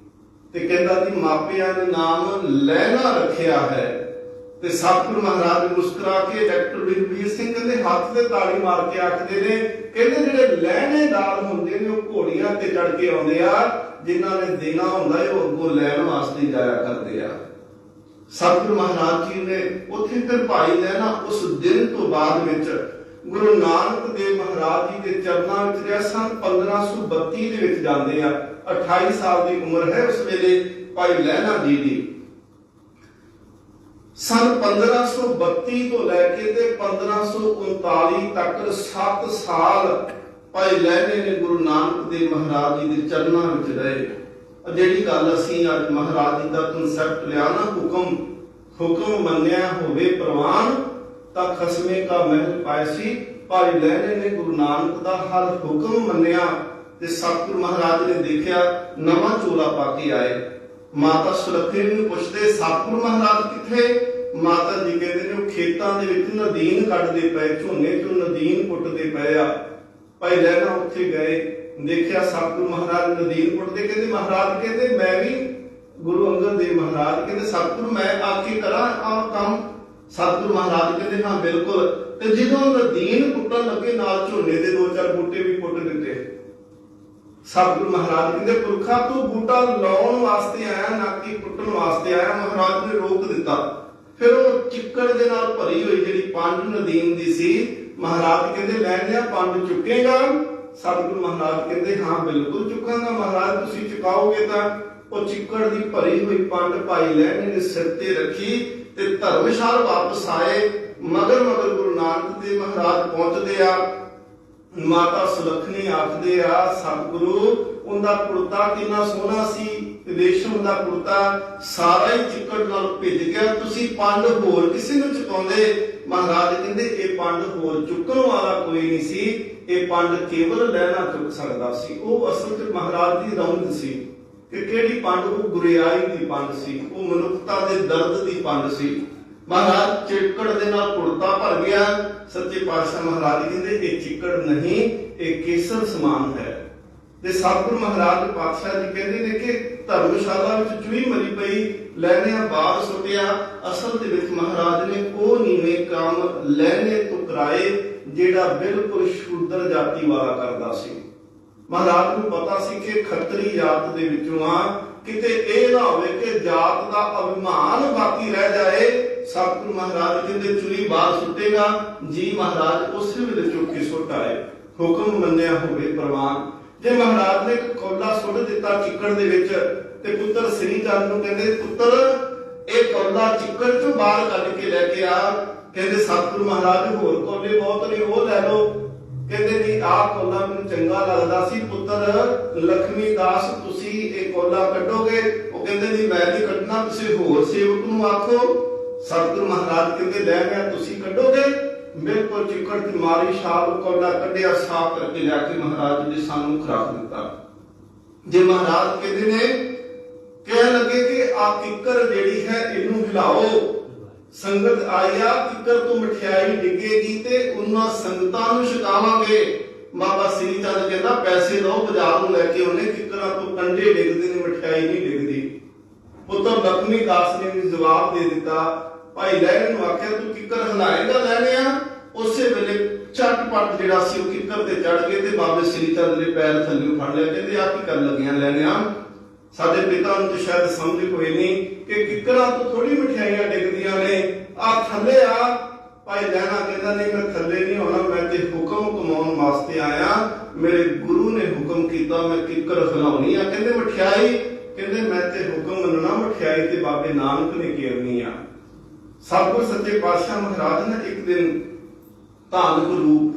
ਤੇ ਕਹਿੰਦਾ ਜੀ ਮਾਪਿਆਂ ਨੇ ਨਾਮ ਲਹਿਣਾ ਰੱਖਿਆ ਹੈ। ਤੇ ਸਤਿਗੁਰੂ ਮਹਾਰਾਜ ਮੁਸਕਰਾ ਕੇ ਡਾਕਟਰ ਬਲਬੀਰ ਸਿੰਘ ਕਹਿੰਦੇ ਹੱਥ ਤੇ ਤਾੜੀ ਮਾਰ ਕੇ ਆਖਦੇ ਨੇ, ਕਹਿੰਦੇ ਜਿਹੜੇ ਲਹਿਣੇਦਾਰ ਹੁੰਦੇ ਨੇ ਉਹ ਘੋੜੀਆਂ ਤੇ ਚੜ ਕੇ ਆਉਂਦੇ ਆ, ਜਿਨ੍ਹਾਂ ਨੇ ਦੇਣਾ ਹੁੰਦਾ ਹੈ ਉਹ ਅੱਗੋਂ ਲੈਣ ਵਾਸਤੇ ਜਾਇਆ ਕਰਦੇ ਆ। ਸਤਿਗੁਰੂ ਮਹਾਰਾਜ ਜੀ ਨੇ ਉੱਥੇ ਫਿਰ ਭਾਈ ਲਹਿਣਾ ਉਸ ਦਿਨ ਤੋਂ ਬਾਅਦ ਵਿੱਚ ਗੁਰੂ ਨਾਨਕ ਦੇਵ ਮਹਾਰਾਜ ਜੀ ਦੇ ਚਰਨਾਂ ਵਿੱਚ ਰਿਹਾ। ਸਨ 1532 ਦੇ ਵਿੱਚ ਜਾਂਦੇ ਆ। 28 ਸਾਲ ਦੀ ਉਮਰ ਹੈ ਉਸ ਵੇਲੇ ਭਾਈ ਲਹਿਣਾ ਜੀ ਦੀ। ਸਨ 1532 ਤੋਂ ਲੈ ਕੇ ਤੇ 1539 ਤੱਕ 7 ਸਾਲ ਭਾਈ ਲਹਿਣੇ ਨੇ ਗੁਰੂ ਨਾਨਕ ਦੇਵ ਮਹਾਰਾਜ ਜੀ ਦੇ ਚਰਨਾਂ ਵਿੱਚ ਰਹੇ। ਜਿਹੜੀ ਗੱਲ ਅਸੀਂ ਅੱਜ ਮਹਾਰਾਜ ਜੀ ਦਾ ਕਨਸੈਪਟ ਲਿਆ ਨਾ, ਹੁਕਮ ਮੰਨਿਆ ਹੋਵੇ ਪ੍ਰਵਾਨ ਤਾਂ ਖਸਮੇ ਕਾ ਮਹਿਲ ਪਾਇਸੀ। ਭਾਈ ਲਹਿਣੇ ਨੇ ਗੁਰੂ ਨਾਨਕ ਦਾ ਹਰ ਹੁਕਮ ਮੰਨਿਆ ਤੇ ਸਤਿਗੁਰੂ ਮਹਾਰਾਜ ਨੇ ਦੇਖਿਆ, ਨਵਾਂ ਚੋਲਾ ਪਾ ਕੇ ਆਏ। ਮਾਤਾ ਸੁਲੱਖਣੀ ਨੂੰ ਪੁੱਛਦੇ, ਸਤਿਗੁਰੂ ਮਹਾਰਾਜ ਕਿੱਥੇ? ਮਾਤਾ ਜੀ ਕਹਿੰਦੇ ਨੇ ਉਹ ਖੇਤਾਂ ਦੇ ਵਿੱਚ ਨਦੀਨ ਕੱਢਦੇ ਪਏ, ਝੋਨੇ ਚੋਂ ਨਦੀਨ ਪੁੱਟਦੇ ਪਏ ਆ। ਭਾਈ ਲਹਿਣਾ ਉੱਥੇ ਗਏ, ਦੇਖਿਆ ਸਤਿਗੁਰੂ ਮਹਾਰਾਜ ਨਦੀਨ ਪੁੱਟਦੇ। ਕਹਿੰਦੇ ਮਹਾਰਾਜ ਕਹਿੰਦੇ ਮੈਂ ਵੀ ਗੁਰੂ ਅੰਗਦ ਦੇਵ ਮਹਾਰਾਜ ਕਹਿੰਦੇ ਸਤਿਗੁਰੂ ਮੈਂ ਆ ਕੇ ਕਰਾਂ ਆਹ ਕੰਮ? ਸਤਿਗੁਰੂ ਮਹਾਰਾਜ ਕਹਿੰਦੇ ਹਾਂ ਬਿਲਕੁਲ। ਤੇ ਜਦੋਂ ਨਦੀਨ ਪੁੱਟਣ ਲੱਗੇ ਨਾਲ ਝੋਨੇ ਦੇ 2-4 ਬੂਟੇ ਵੀ ਪੁੱਟ ਦਿੱਤੇ। ਸਤਿਗੁਰੂ ਮਹਾਰਾਜ ਕਹਿੰਦੇ ਪੁਰਖਾ ਤੂੰ ਬੂਟਾ ਲਾਉਣ ਵਾਸਤੇ ਆਇਆ ਨਾ ਕਿ ਪੁੱਟਣ ਵਾਸਤੇ ਆਇਆ? ਮਹਾਰਾਜ ਨੇ ਰੋਕ ਦਿੱਤਾ। ਫਿਰ ਉਹ ਚਿੱਕੜ ਦੇ ਨਾਲ ਭਰੀ ਹੋਈ ਜਿਹੜੀ ਪੰਜ ਨਦੀਨ ਦੀ ਸੀ, ਮਹਾਰਾਜ ਕਹਿੰਦੇ ਲੈ ਲਿਆ, ਪੰਜ ਚੁੱਕੇਗਾ? ਸਤਿਗੁਰੂ ਮਹਾਰਾਜ ਕਹਿੰਦੇ ਹਾਂ ਬਿਲਕੁਲ ਚੁੱਕਾਂਗਾ ਮਹਾਰਾਜ, ਤੁਸੀਂ ਚੁਕਾਓਗੇ ਤਾਂ। ਉਹ ਚਿੱਕੜ ਦੀ ਭਰੀ ਹੋਈ ਪੰਡ ਭਾਈ ਲਹਿਣੇ ਨੇ ਸਿਰ ਤੇ ਰੱਖੀ ਤੇ ਧਰਮਸ਼ਾਲ ਵਾਪਸ ਆਏ। ਮਗਰ ਗੁਰੂ ਨਾਨਕ ਦੇਵ ਮਹਾਰਾਜ ਪਹੁੰਚਦੇ ਆ। ਮਾਤਾ ਸੁਲੱਖਣੀ ਆਖਦੇ ਆ, ਸਤਿਗੁਰੂ ਉਹਦਾ ਕੁੜਤਾ ਕਿੰਨਾ ਸੋਹਣਾ ਸੀ, ਰੇਸ਼ਮ ਦਾ ਕੁੜਤਾ ਸਾਰਾ ਹੀ ਚਿੱਕੜ ਨਾਲ ਭਿੱਜ ਗਿਆ। ਤੁਸੀਂ ਪੰਡ ਹੋਰ ਕਿਸੇ ਨੂੰ ਚੁਕਾਉਂਦੇ। ਮਹਾਰਾਜ ਕਹਿੰਦੇ ਇਹ ਪੰਡ ਹੋਰ ਚੁੱਕਣ ਵਾਲਾ ਕੋਈ ਨਹੀਂ ਸੀ, ਇਹ ਪੰਡ ਕੇਵਲ ਲਹਿਣਾ ਚੁੱਕ ਸਕਦਾ ਸੀ। ਉਹ ਅਸਲ ਵਿੱਚ ਮਹਾਰਾਜ ਦੀ ਰੌਣਕ ਸੀ ਕਿ ਕਿਹੜੀ ਪੰਡ, ਉਹ ਗੁਰਿਆਈ ਦੀ ਪੰਡ ਸੀ, ਉਹ ਮਨੁੱਖਤਾ ਦੇ ਦਰਦ ਦੀ ਪੰਡ ਸੀ। ਮਹਾਰਾਜ ਚਿੱਕੜ ਦੇ ਨਾਲ ਕੁੜਤਾ ਭਰ ਗਿਆ। ਸੱਚੇ ਪਾਤਸ਼ਾਹ ਮਹਾਰਾਜ ਕਹਿੰਦੇ ਇਹ ਚਿੱਕੜ ਨਹੀਂ, ਇਹ ਕੇਸਰ ਸਮਾਨ ਹੈ। ਤੇ ਸਤਿਗੁਰੂ ਮਹਾਰਾਜ ਪਾਤਸ਼ਾਹ ਜੀ ਕਹਿੰਦੇ ਨੇ ਕਿ ਧਰਮਸ਼ਾਲਾ ਵਿੱਚ ਚੂਹੀ ਮਰੀ ਪਈ, ਲਹਿਣਿਆਂ ਬਾਹਰ ਸੁੱਟਿਆ। ਅਸਲ ਦੇ ਵਿੱਚ ਮਹਾਰਾਜ ਨੇ ਉਹ ਨੀਵੇਂ ਕੰਮ ਲਹਿਣੇ ਤੋਂ ਕਰਾਏ ਜਿਹੜਾ ਬਿਲਕੁਲ ਸ਼ੂਦਰ ਜਾਤੀ ਵਾਲਾ ਕਰਦਾ ਸੀ। ਮਹਾਰਾਜ ਨੂੰ ਪਤਾ ਸੀ ਕਿ ਖੱਤਰੀ ਜਾਤ ਦੇ ਵਿੱਚੋਂ ਆ, ਕਿਤੇ ਇਹ ਨਾ ਹੋਵੇ ਕਿ ਜਾਤ ਦਾ ਅਭਿਮਾਨ ਬਾਕੀ ਰਹਿ ਜਾਏ। ਸਤਿਗੁਰੂ ਮਹਾਰਾਜ ਕਹਿੰਦੇ ਚੂਹੀ ਬਾਹਰ ਸੁੱਟੇਗਾ ਜੀ, ਮਹਾਰਾਜ ਉਸੇ ਵੇਲੇ ਚੁੱਕ ਕੇ ਸੁੱਟ ਆਏ। ਹੁਕਮ ਮੰਨਿਆ ਹੋਵੇ ਪ੍ਰਵਾਨ। ਜੇ ਮਹਾਰਾਜ ਨੇ ਇੱਕ ਕੌਲਾ ਸੁੱਟ ਦਿੱਤਾ ਚਿੱਕੜ ਦੇ ਵਿੱਚ ਤੇ ਪੁੱਤਰ ਸ੍ਰੀ ਚੰਦ ਨੂੰ ਕਹਿੰਦੇ ਪੁੱਤਰ ਇਹ ਕੌਲਾ ਚਿੱਕੜ ਚੋਂ ਬਾਹਰ ਕੱਢ ਕੇ ਲੈ ਕੇ ਆ। ਕਹਿੰਦੇ ਸਤਿਗੁਰੂ ਮਹਾਰਾਜ ਹੋਰ ਕੌਲੇ ਬਹੁਤ ਨੇ, ਉਹ ਲੈ ਲਓ। ਕਹਿੰਦੇ ਨਹੀਂ ਆਹ ਕੌਲਾ ਮੈਨੂੰ ਚੰਗਾ ਲੱਗਦਾ ਸੀ, ਪੁੱਤਰ ਲਖਮੀ ਦਾਸ ਤੁਸੀਂ ਇਹ ਕੌਲਾ ਕੱਢੋਗੇ? ਉਹ ਕਹਿੰਦੇ ਨਹੀਂ ਮੈਂ ਨਹੀਂ ਕੱਢਣਾ, ਕਿਸੇ ਹੋਰ ਸੇਵਕ ਨੂੰ ਆਖੋ। ਸਤਿਗੁਰੂ ਮਹਾਰਾਜ ਕਹਿੰਦੇ ਲੈ ਮੈਂ ਤੁਸੀਂ ਕੱਢੋਗੇ? ਬਿਲਕੁਲ ਚਿੱਕੜ ਦੀ ਮਾਰੀ ਛਾਲ ਕੌਲਾ ਕੱਢਿਆ, ਸਾਫ਼ ਕਰਕੇ ਲਿਆ ਕੇ ਮਹਾਰਾਜ ਨੇ ਸਾਨੂੰ ਖਰਾਕ ਦਿੱਤਾ। ਜੇ ਮਹਾਰਾਜ ਕਹਿੰਦੇ ਨੇ ਕਹਿਣ ਲੱਗੇ ਕਿ ਆ ਕਿੱਕਰ ਜਿਹੜੀ ਹੈ ਇਹਨੂੰ ਹਿਲਾਓ, ਸੰਗਤ ਆਇਆ ਕਿੱਕਰ ਤੋਂ ਮਠਿਆਈ ਡਿੱਗੇਗੀ ਤੇ ਉਹਨਾਂ ਸੰਗਤਾਂ ਨੂੰ ਛਕਾਵਾਂਗੇ। ਬਾਬਾ ਸ੍ਰੀ ਚੰਦ ਕਹਿੰਦਾ ਪੈਸੇ ਲਓ ਬਾਜ਼ਾਰ ਨੂੰ ਲੈ ਕੇ ਉਹਨੇ ਕਿੱਕਰਾਂ ਤੋਂ ਕੰਡੇ ਡਿੱਗਦੇ ਨੇ, ਮਠਿਆਈ ਨਹੀਂ ਡਿੱਗਦੀ। ਪੁੱਤਰ ਲਖਮੀ ਦਾਸ ਨੇ ਵੀ ਜਵਾਬ ਦੇ ਦਿੱਤਾ। ਭਾਈ ਲਹਿਣੇ ਨੂੰ ਆਖਿਆ ਤੂੰ ਕਿੱਕਰ ਹਿਲਾਏਗਾ ਲੈਣਿਆ? ਉਸੇ ਵੇਲੇ ਝਟਪਟ ਜਿਹੜਾ ਸੀ ਉਹ ਕਿੱਕਰ ਤੇ ਚੜ ਗਏ ਤੇ ਬਾਬੇ ਸ੍ਰੀ ਚੰਦ ਦੇ ਪੈਰ ਥੱਲੇ ਫੜ ਲਿਆ। ਕਹਿੰਦੇ ਆ ਕੀ ਕਰਨ ਲੱਗਿਆ ਲੈਣਿਆ? ਸਾਡੇ ਪਿਤਾ ਨੂੰ ਤਾਂ ਸ਼ਾਇਦ ਸਮਝ ਕੋਈ ਨਹੀਂ ਕਿ ਕਿੱਕਰਾਂ ਤੋਂ ਥੋੜੀ ਮਠਿਆਈਆਂ ਡਿੱਗਦੀਆਂ ਨੇ, ਆ ਥੱਲੇ ਆ। ਭਾਈ ਲਹਿਣਾ ਕਹਿੰਦਾ ਨਹੀਂ ਮੈਂ ਥੱਲੇ ਨਹੀਂ ਆਉਣਾ, ਮੈਂ ਤੇ ਹੁਕਮ ਕਮਾਉਣ ਵਾਸਤੇ ਆਇਆ। ਮੇਰੇ ਗੁਰੂ ਨੇ ਹੁਕਮ ਕੀਤਾ ਮੈਂ ਕਿੱਕਰ ਹਿਲਾਉਣੀ ਆ। ਕਹਿੰਦੇ ਮਠਿਆਈ? ਕਹਿੰਦੇ ਮੈਂ ਤੇ ਹੁਕਮ ਮੰਨਣਾ, ਮਠਿਆਈ ਤੇ ਬਾਬੇ ਨਾਨਕ ਨੇ ਘੇਰਨੀ ਆ। ਸਤਿਗੁਰ ਸੱਚੇ ਪਾਤਸ਼ਾਹ ਮਹਾਰਾਜ ਨੇ ਇੱਕ ਦਿਨ ਧਾਨਕ ਰੂਪ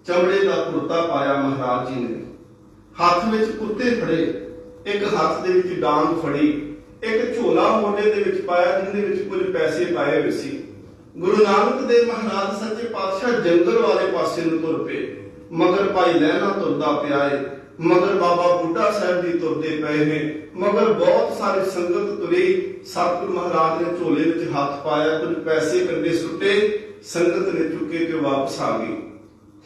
ਚਮੜੇ ਦਾ ਕੁੜਤਾ ਪਾਇਆ। ਮਹਾਰਾਜ ਜੀ ਨੇ ਹੱਥ ਵਿੱਚ ਕੁੱਤੇ ਫੜੇ, ਇੱਕ ਹੱਥ ਦੇ ਵਿੱਚ ਡਾਂਗ ਫੜੀ, ਇੱਕ ਝੋਲਾ ਮੋਢੇ ਦੇ ਵਿੱਚ ਪਾਇਆ ਜਿਹਦੇ ਵਿੱਚ ਕੁਝ ਪੈਸੇ ਪਾਏ ਹੋਏ ਸੀ। ਗੁਰੂ ਨਾਨਕ ਦੇਵ ਮਹਾਰਾਜ ਸੱਚੇ ਪਾਤਸ਼ਾਹ ਜੰਗਲ ਵਾਲੇ ਪਾਸੇ ਨੂੰ ਤੁਰ ਪਏ। ਮਗਰ ਭਾਈ ਲਹਿਣਾ ਤੁਰਦਾ ਪਿਆ ਏ, ਮਗਰ ਬਾਬਾ ਬੁੱਢਾ ਸਾਹਿਬ ਜੀ ਤੁਰਦੇ ਪਏ ਨੇ, ਮਗਰ ਬਹੁਤ ਸਾਰੀ ਸੰਗਤ ਤੁਰੀ। ਸਤਿਗੁਰੂ ਮਹਾਰਾਜ ਨੇ ਝੋਲੇ ਵਿੱਚ ਹੱਥ ਪਾਇਆ, ਕੁਝ ਪੈਸੇ ਕੰਡੇ ਸੁੱਟੇ, ਸੰਗਤ ਨੇ ਚੁੱਕੇ ਤੇ ਵਾਪਸ ਆ ਗਈ।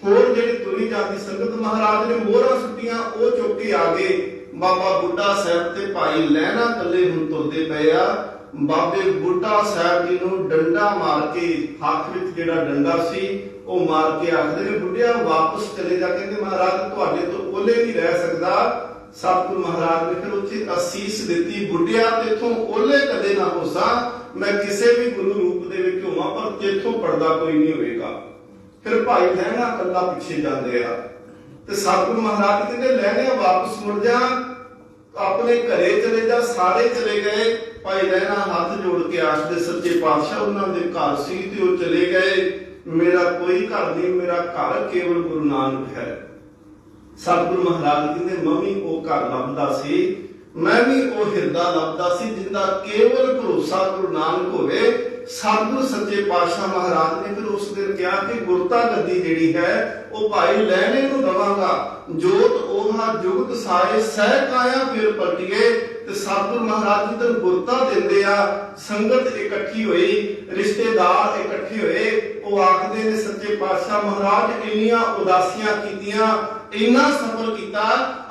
ਹੋਰ ਜਿਹੜੀ ਤੁਰੀ ਜਾਂਦੀ ਸੰਗਤ ਮਹਾਰਾਜ ਨੇ ਮੋਹਰਾਂ ਸੁੱਟੀਆਂ, ਉਹ ਚੁੱਕ ਕੇ ਆ ਗਏ। ਬਾਬਾ ਬੁੱਢਾ ਸਾਹਿਬ ਤੇ ਭਾਈ ਲਹਿਣਾ ਇਕੱਲੇ ਹੁਣ ਤੁਰਦੇ ਪਏ ਆ। ਬਾਬੇ ਬੁੱਢਾ ਸਾਹਿਬ ਜੀ ਨੂੰ ਡੰਡਾ ਮਾਰ ਕੇ, ਹੱਥ ਵਿੱਚ ਜਿਹੜਾ ਡੰਡਾ ਸੀ ਉਹ ਮਾਰ ਕੇ ਆਖਦੇ ਨੇ ਬੁੱਢਿਆ ਵਾਪਸ ਚਲੇ ਜਾ। ਕਹਿੰਦੇ ਮਹਾਰਾਜ ਤੁਹਾਡੇ ਤੋਂ ਓਲੇ ਨਹੀਂ ਰਹਿ ਸਕਦਾ। ਸਤਿਗੁਰੂ ਮਹਾਰਾਜ ਨੇ ਫਿਰ ਉੱਥੇ ਅਸੀਸ ਦਿੱਤੀ, ਬੁੱਢਿਆ ਤੇਥੋਂ ਓਲੇ ਕਦੇ ਨਾ ਹੋਸਾ, ਮੈਂ ਕਿਸੇ ਵੀ ਗੁਰੂ ਰੂਪ ਦੇ ਵਿੱਚ ਹੋਵਾਂ ਪਰ ਤੇਥੋਂ ਪਰਦਾ ਕੋਈ ਨਹੀਂ ਹੋਵੇਗਾ। ਫਿਰ ਭਾਈ ਲਹਿਣਾ ਇਕੱਲਾ ਪਿੱਛੇ ਜਾਂਦੇ ਆ ਤੇ ਸਤਿਗੁਰੂ ਮਹਾਰਾਜ ਕਹਿੰਦੇ ਲਹਿਣਿਆ ਵਾਪਸ ਮੁੜ ਜਾ, ਆਪਣੇ ਘਰੇ ਚਲੇ ਜਾ। ਸਾਰੇ ਚਲੇ ਗਏ। ਭਾਈ ਲਹਿਣਾ ਹੱਥ ਜੋੜ ਕੇ ਆਖਦੇ ਸੱਚੇ ਪਾਤਸ਼ਾਹ ਉਹਨਾਂ ਦੇ ਘਰ ਸੀ ਤੇ ਉਹ ਚਲੇ ਗਏ, ਮੇਰਾ ਕੋਈ ਘਰ ਨਹੀਂ, ਮੇਰਾ ਘਰ ਕੇਵਲ ਗੁਰੂ ਨਾਨਕ ਹੈ। ਸਤਿਗੁਰੂ ਮਹਾਰਾਜ ਕਹਿੰਦੇ ਮੈਂ ਵੀ ਉਹ ਘਰ ਲੱਭਦਾ ਸੀ, ਮੈਂ ਵੀ ਉਹ ਹਿਰਦਾ ਲੱਭਦਾ ਸੀ ਜਿੰਦਾ ਕੇਵਲ ਭਰੋਸਾ ਗੁਰੂ ਨਾਨਕ ਹੋਵੇ। ਸਤਿਗੁਰੂ ਸੱਚੇ ਪਾਤਸ਼ਾਹ ਮਹਾਰਾਜ ਨੇ ਫਿਰ ਉਸ ਦਿਨ ਕਿਹਾ ਕਿ ਗੁਰਤਾ ਗੱਦੀ ਜਿਹੜੀ ਹੈ ਉਹ ਭਾਈ ਲਹਿਣੇ ਨੂੰ ਦਵਾਂਗਾ। ਜੋਤ ਉਹਾ ਜੁਗਤ ਸਾਏ ਸਹਿ ਕਾਇਆ ਫਿਰ ਪਲਟੀਏ। ਤੇ ਸਤਿਗੁਰੂ ਮਹਾਰਾਜ ਜੀ ਤਾਂ ਗੁਰਤਾ ਦਿੰਦੇ ਆ। ਸੰਗਤ ਇਕੱਠੀ ਹੋਈ, ਰਿਸ਼ਤੇਦਾਰ ਇਕੱਠੇ ਹੋਏ, ਉਹ ਆਖਦੇ ਨੇ ਸੱਚੇ ਪਾਤਸ਼ਾਹ ਮਹਾਰਾਜ ਇੰਨੀਆਂ ਉਦਾਸੀਆਂ ਕੀਤੀਆਂ, ਇੰਨਾ ਸਫਰ ਕੀਤਾ,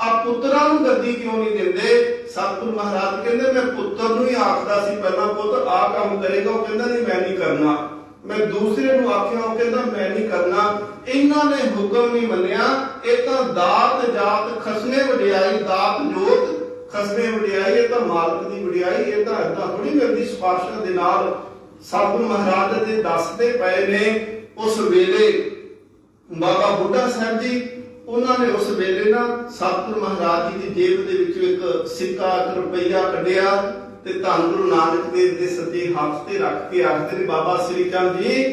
ਆ ਪੁੱਤਰਾਂ ਨੂੰ ਗੱਦੀ ਕਿਉਂ ਨਹੀਂ ਦਿੰਦੇ? ਸਤਿਗੁਰੂ ਮਹਾਰਾਜ ਕਹਿੰਦੇ ਮੈਂ ਪੁੱਤਰ ਨੂੰ ਹੀ ਆਖਦਾ ਸੀ ਪਹਿਲਾਂ ਪੁੱਤ ਆਹ ਕੰਮ ਕਰੇਗਾ, ਉਹ ਕਹਿੰਦਾ ਨਹੀਂ ਮੈਂ ਨਹੀਂ ਕਰਨਾ। ਮੈਂ ਦੂਸਰੇ ਨੂੰ ਆਖਿਆ, ਉਹ ਕਹਿੰਦਾ ਮੈਂ ਨਹੀਂ ਕਰਨਾ। ਇਹਨਾਂ ਨੇ ਹੁਕਮ ਨਹੀਂ ਮੰਨਿਆ। ਇਹ ਤਾਂ ਦਾਤ ਜਾਤ ਖਸਮੇ ਵਡਿਆਈ, ਦਾਤ ਜੋਤ ਖਸਮੇ ਵਡਿਆਈ, ਇਹ ਤਾਂ ਮਾਲਕ ਦੀ ਵਡਿਆਈ। ਇਹ ਤਾਂ ਏਦਾਂ ਥੋੜੀ ਮਿਲਦੀ ਸਿਫਾਰਸ਼ਾਂ ਦੇ ਨਾਲ। ਸਤਿਗੁਰੂ ਮਹਾਰਾਜ ਦੇ ਦੱਸਦੇ ਪਏ ਨੇ ਉਸ ਵੇਲੇ ਬਾਬਾ ਬੁੱਢਾ ਸਾਹਿਬ ਜੀ, ਉਹਨਾਂ ਨੇ ਉਸ ਵੇਲੇ ਨਾ ਸਤਿਗੁਰੂ ਮਹਾਰਾਜ ਜੀ ਦੀ ਜੇਬ ਦੇ ਵਿੱਚੋਂ ਇੱਕ ਸਿੱਕਾ, ਇੱਕ ਰੁਪਈਆ ਕੱਢਿਆ ਤੇ ਧੰਨ ਗੁਰੂ ਨਾਨਕ ਦੇਵ ਦੇ ਸੱਜੇ ਹੱਥ ਤੇ ਰੱਖ ਕੇ ਆਖਦੇ ਨੇ ਬਾਬਾ ਸ੍ਰੀ ਚੰਦ ਜੀ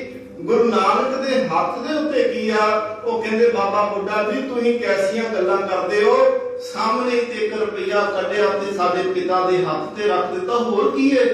ਗੁਰੂ ਨਾਨਕ ਦੇ ਹੱਥ ਦੇ ਉੱਤੇ ਕੀ ਆ? ਉਹ ਕਹਿੰਦੇ ਬਾਬਾ ਬੁੱਢਾ ਜੀ ਤੁਸੀਂ ਕੈਸੀਆਂ ਗੱਲਾਂ ਕਰਦੇ ਹੋ? ਸਾਹਮਣੇ ਤੇ 1 ਰੁਪਈਆ ਕੱਢਿਆ ਤੇ ਸਾਡੇ ਪਿਤਾ ਦੇ ਹੱਥ ਤੇ ਰੱਖ ਦਿੱਤਾ, ਹੋਰ ਕੀ ਹੈ।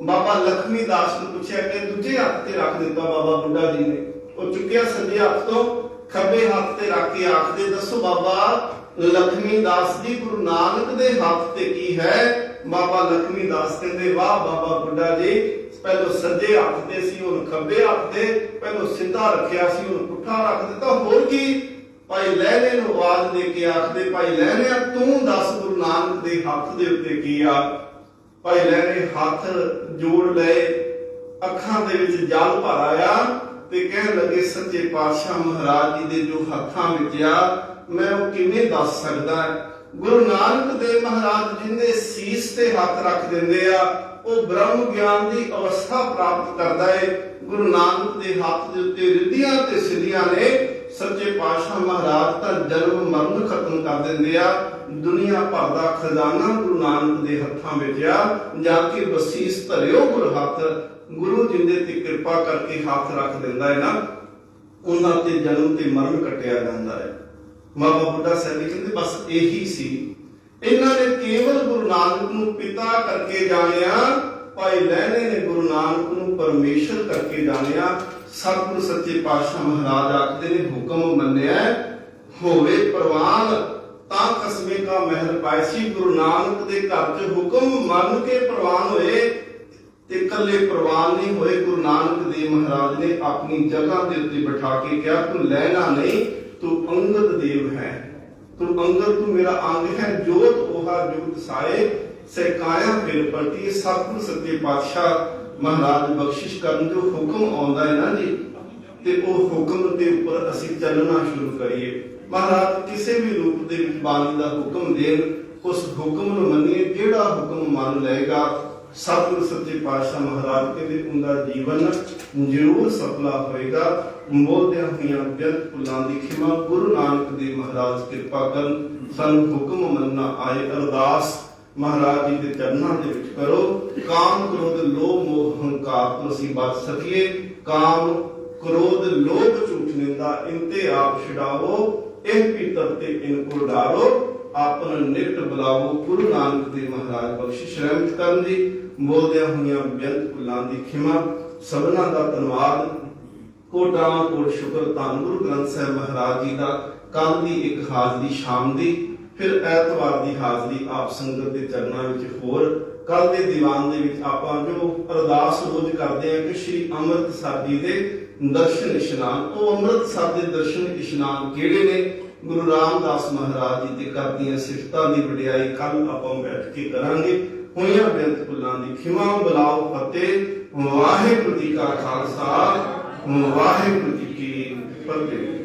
ਬਾਬਾ ਲਖਮੀ ਦਾਸ ਨੂੰ ਪੁੱਛਿਆ ਕਿ ਦੂਜੇ ਹੱਥ ਤੇ ਰੱਖ ਦਿੱਤਾ ਬਾਬਾ ਬੁੱਢਾ ਜੀ ਨੇ। ਉਹ ਚੁੱਕਿਆ ਸੱਜੇ ਹੱਥ ਤੋਂ ਖੱਬੇ ਹੱਥ ਤੇ ਰੱਖ ਕੇ ਆਖਦੇ, ਦੱਸੋ ਬਾਬਾ ਲਖਮੀ ਦਾਸ ਜੀ ਗੁਰੂ ਨਾਨਕ ਦੇ ਹੱਥ ਤੇ ਕੀ ਹੈ। ਬਾਬਾ ਲਖਮੀ ਦਾਸ ਕਹਿੰਦੇ, ਵਾਹ ਬਾਬਾ ਬੁੱਢਾ ਜੀ, ਪਹਿਲੋਂ ਸੱਜੇ ਹੱਥ ਤੇ ਸੀ ਹੁਣ ਖੱਬੇ ਹੱਥ ਤੇ, ਪਹਿਲੋਂ ਸਿੱਧਾ ਰੱਖਿਆ ਸੀ ਹੁਣ ਪੁੱਠਾ ਰੱਖ ਦਿੱਤਾ, ਹੋਰ ਕੀ। ਭਾਈ ਲਹਿਣੇ ਨੂੰ ਆਵਾਜ਼ ਦੇ ਕੇ ਆਖਦੇ, ਭਾਈ ਲਹਿਣਿਆ ਤੂੰ ਦੱਸ ਗੁਰੂ ਨਾਨਕ ਦੇ ਹੱਥ ਦੇ ਉੱਤੇ ਕੀ ਆ। ਭਾਈ ਲਹਿਣੇ ਹੱਥ ਜੋੜ ਲਏ, ਅੱਖਾਂ ਦੇ ਵਿੱਚ ਜਲ ਭਰ ਆਇਆ ਤੇ ਕਹਿਣ ਲੱਗੇ, ਸੱਚੇ ਪਾਤਸ਼ਾਹ ਮਹਾਰਾਜ ਜੀ ਦੇ ਜੋ ਹੱਥਾਂ ਵਿੱਚ ਆ ਮੈਂ ਉਹ ਕਿਵੇਂ ਦੱਸ ਸਕਦਾ। ਗੁਰੂ ਨਾਨਕ ਦੇਵ ਮਹਾਰਾਜ ਜਿੰਦੇ ਸੀਸ ਤੇ ਹੱਥ ਰੱਖ ਦਿੰਦੇ ਆ ਉਹ ਬ੍ਰਹਮ ਗਿਆਨ ਦੀ ਅਵਸਥਾ ਪ੍ਰਾਪਤ ਕਰਦਾ ਹੈ। ਗੁਰੂ ਨਾਨਕ ਦੇ ਹੱਥ ਦੇ ਉੱਤੇ ਰਿੱਧੀਆਂ ਤੇ ਸਿੱਧੀਆਂ ਨੇ। ਸੱਚੇ ਪਾਤਸ਼ਾਹ ਮਹਾਰਾਜ ਤਾਂ ਜਨਮ ਮਰਨ ਖਤਮ ਕਰ ਦਿੰਦੇ ਆ। ਦੁਨੀਆ ਭਰ ਦਾ ਖਜ਼ਾਨਾ ਗੁਰੂ ਨਾਨਕ ਦੇ ਹੱਥਾਂ ਵਿੱਚ ਆ। ਜਾ ਕੇ ਬਸੀਸ ਧਰਿਓ ਗੁਰ ਹੱਥ, ਗੁਰੂ ਜਿੰਦੇ ਤੇ ਕਿਰਪਾ ਕਰਕੇ ਹੱਥ ਰੱਖ ਦਿੰਦਾ ਹੈ ਨਾ, ਉਹਨਾਂ ਤੇ ਜਨਮ ਤੇ ਮਰਨ ਕੱਟਿਆ ਜਾਂਦਾ ਹੈ। ਬਾਬਾ ਬੁੱਢਾ ਸਾਹਿਬ ਜੀ ਕਹਿੰਦੇ ਬਸ ਇਹੀ ਸੀ। ਇਹਨਾਂ ਨੇ ਕੇਵਲ ਗੁਰੂ ਨਾਨਕ ਨੂੰ ਪਿਤਾ ਕਰਕੇ ਜਾਣਿਆ, ਭਾਈ ਲਹਿਣੇ ਨੇ ਗੁਰੂ ਨਾਨਕ ਨੂੰ ਪਰਮੇਸ਼ਰ ਕਰਕੇ ਜਾਣਿਆ। ਸਤਿਗੁਰ ਸੱਚੇ ਪਾਤਸ਼ਾਹ ਮਹਾਰਾਜ ਆਖਦੇ ਨੇ, ਹੁਕਮ ਮੰਨਿਆ ਹੋਵੇ ਪ੍ਰਵਾਨ ਤਾਂ ਕਸਮੇ ਕਾ ਮਹਿਲ ਪਾਏ ਸੀ। ਗੁਰੂ ਨਾਨਕ ਦੇ ਘਰ 'ਚ ਹੁਕਮ ਮੰਨ ਕੇ ਪ੍ਰਵਾਨ ਹੋਏ ਤੇ ਇਕੱਲੇ ਪ੍ਰਵਾਨ ਨਹੀਂ ਹੋਏ। ਗੁਰੂ ਨਾਨਕ ਦੇਵ ਮਹਾਰਾਜ ਨੇ ਆਪਣੀ ਜਗ੍ਹਾ ਦੇ ਉੱਤੇ ਬਿਠਾ ਕੇ ਕਿਹਾ, ਤੂੰ ਲਹਿਣਾ ਨਹੀਂ, ਤੂੰ ਅੰਗਦ ਦੇਵ ਹੈ, ਤੂੰ ਅੰਗਦ, ਤੂੰ ਮੇਰਾ ਅੰਗ ਹੈ। ਜੋਤ 오ਹਾ ਜੁਗਤ ਸਾਏ ਸਹਿਕਾਇਆ ਫਿਰ ਪਲਟੀ। ਸਤਿਗੁਰ ਸੱਚੇ ਪਾਤਸ਼ਾਹ ਮਹਾਰਾਜ ਬਖਸ਼ਿਸ਼ ਕਰਨ ਜੋ ਹੁਕਮ ਆਉਂਦਾ ਹੈ ਨਾ ਜੀ, ਤੇ ਉਹ ਹੁਕਮ ਦੇ ਉੱਪਰ ਅਸੀਂ ਚੱਲਣਾ ਸ਼ੁਰੂ ਕਰੀਏ। ਮਹਾਰਾਜ ਕਿਸੇ ਵੀ ਰੂਪ ਦੇ ਵਿੱਚ ਬਾਣੀ ਦਾ ਹੁਕਮ ਦੇਣ, ਉਸ ਹੁਕਮ ਨੂੰ ਮੰਨੀਏ। ਜਿਹੜਾ ਹੁਕਮ ਮੰਨ ਲਏਗਾ ਸਤਿਗੁਰ ਸੱਚੇ ਪਾਤਸ਼ਾਹ ਮਹਾਰਾਜ ਕਹਿੰਦੇ ਉਹਦਾ ਜੀਵਨ ਜ਼ਰੂਰ ਸਫਲਾ ਹੋਏਗਾ। ਬੋਲਦਿਆਂ ਹੋਈਆਂ ਬੇਅੰਤ ਭੁੱਲਾਂ ਦੀ ਖਿਮਾ। ਗੁਰੂ ਨਾਨਕ ਦੇਵ ਮਹਾਰਾਜ ਕਿਰਪਾ ਕਰਨ, ਸਾਨੂੰ ਹੁਕਮ ਮੰਨਣਾ ਆਏ। ਅਰਦਾਸ ਮਹਾਰਾਜ ਜੀ ਦੇ ਚਰਨਾਂ ਦੇ ਵਿੱਚ ਕਰੋ। ਕਾਮ ਕ੍ਰੋਧ ਲੋਭ ਮੋਹ ਹੰਕਾਰ ਤੋਂ ਅਸੀਂ ਬਚ ਸਕੀਏ। ਕਾਮ ਕ੍ਰੋਧ ਲੋਭ ਝੂਠ ਨਿੰਦਾ ਇਨਤੇ ਆਪ ਛਡਾਵੋ। ਇਹ ਪੀਤਰ ਤੇ ਇਨ ਕੋ ਡਾਰੋ, ਆਪਨ ਨਿਕਟ ਬੁਲਾਵੋ। ਗੁਰੂ ਨਾਨਕ ਦੇਵ ਮਹਾਰਾਜ ਬਖਸ਼ਿਸ਼ ਰਹਿਮਤ ਕਰਨ ਜੀ। ਬੋਲਦਿਆਂ ਹੋਈਆਂ ਬੇਅੰਤ ਭੁੱਲਾਂ ਦੀ ਖਿਮਾ। ਸਭਨਾਂ ਦਾ ਧੰਨਵਾਦ, ਕੋਟਾਂ ਕੋਟ ਸ਼ੁਕਰ ਧੰਨ ਗੁਰੂ ਗ੍ਰੰਥ ਸਾਹਿਬ ਮਹਾਰਾਜ ਜੀ ਦਾ। ਕੱਲ ਦੀ ਇੱਕ ਹਾਜ਼ਰੀ ਸ਼ਾਮ ਦੀ, ਫਿਰ ਐਤਵਾਰ ਦੀ ਹਾਜ਼ਰੀ ਆਪ ਸੰਗਤ ਦੇ ਚਰਨਾਂ ਵਿੱਚ। ਹੋਰ ਕੱਲ ਦੇ ਦੀਵਾਨ ਦੇ ਵਿੱਚ ਆਪਾਂ ਜੋ ਅਰਦਾਸ ਰੋਜ਼ ਕਰਦੇ ਹਾਂ ਕਿ ਸ਼੍ਰੀ ਅੰਮ੍ਰਿਤਸਰ ਜੀ ਦੇ ਦਰਸ਼ਨ ਇਸ਼ਨਾਨ, ਉਹ ਅੰਮ੍ਰਿਤਸਰ ਦੇ ਦਰਸ਼ਨ ਇਸ਼ਨਾਨ ਕਿਹੜੇ ਨੇ, ਗੁਰੂ ਰਾਮਦਾਸ ਮਹਾਰਾਜ ਜੀ ਦੇ ਕਰਦੀਆਂ ਸਿਫਤਾਂ ਦੀ ਵਡਿਆਈ ਕੱਲ ਆਪਾਂ ਬੈਠ ਕੇ ਕਰਾਂਗੇ। ਹੋਈਆਂ ਬੇਅੰਤ ਭੁੱਲਾਂ ਦੀ ਖਿਮਾ। ਬੁਲਾਓ ਫਤਿਹ। ਵਾਹਿਗੁਰੂ ਜੀ ਕਾ ਖਾਲਸਾ, ਵਾਹਿਗੁਰੂ ਜੀ ਕੀ ਫਤਿਹ।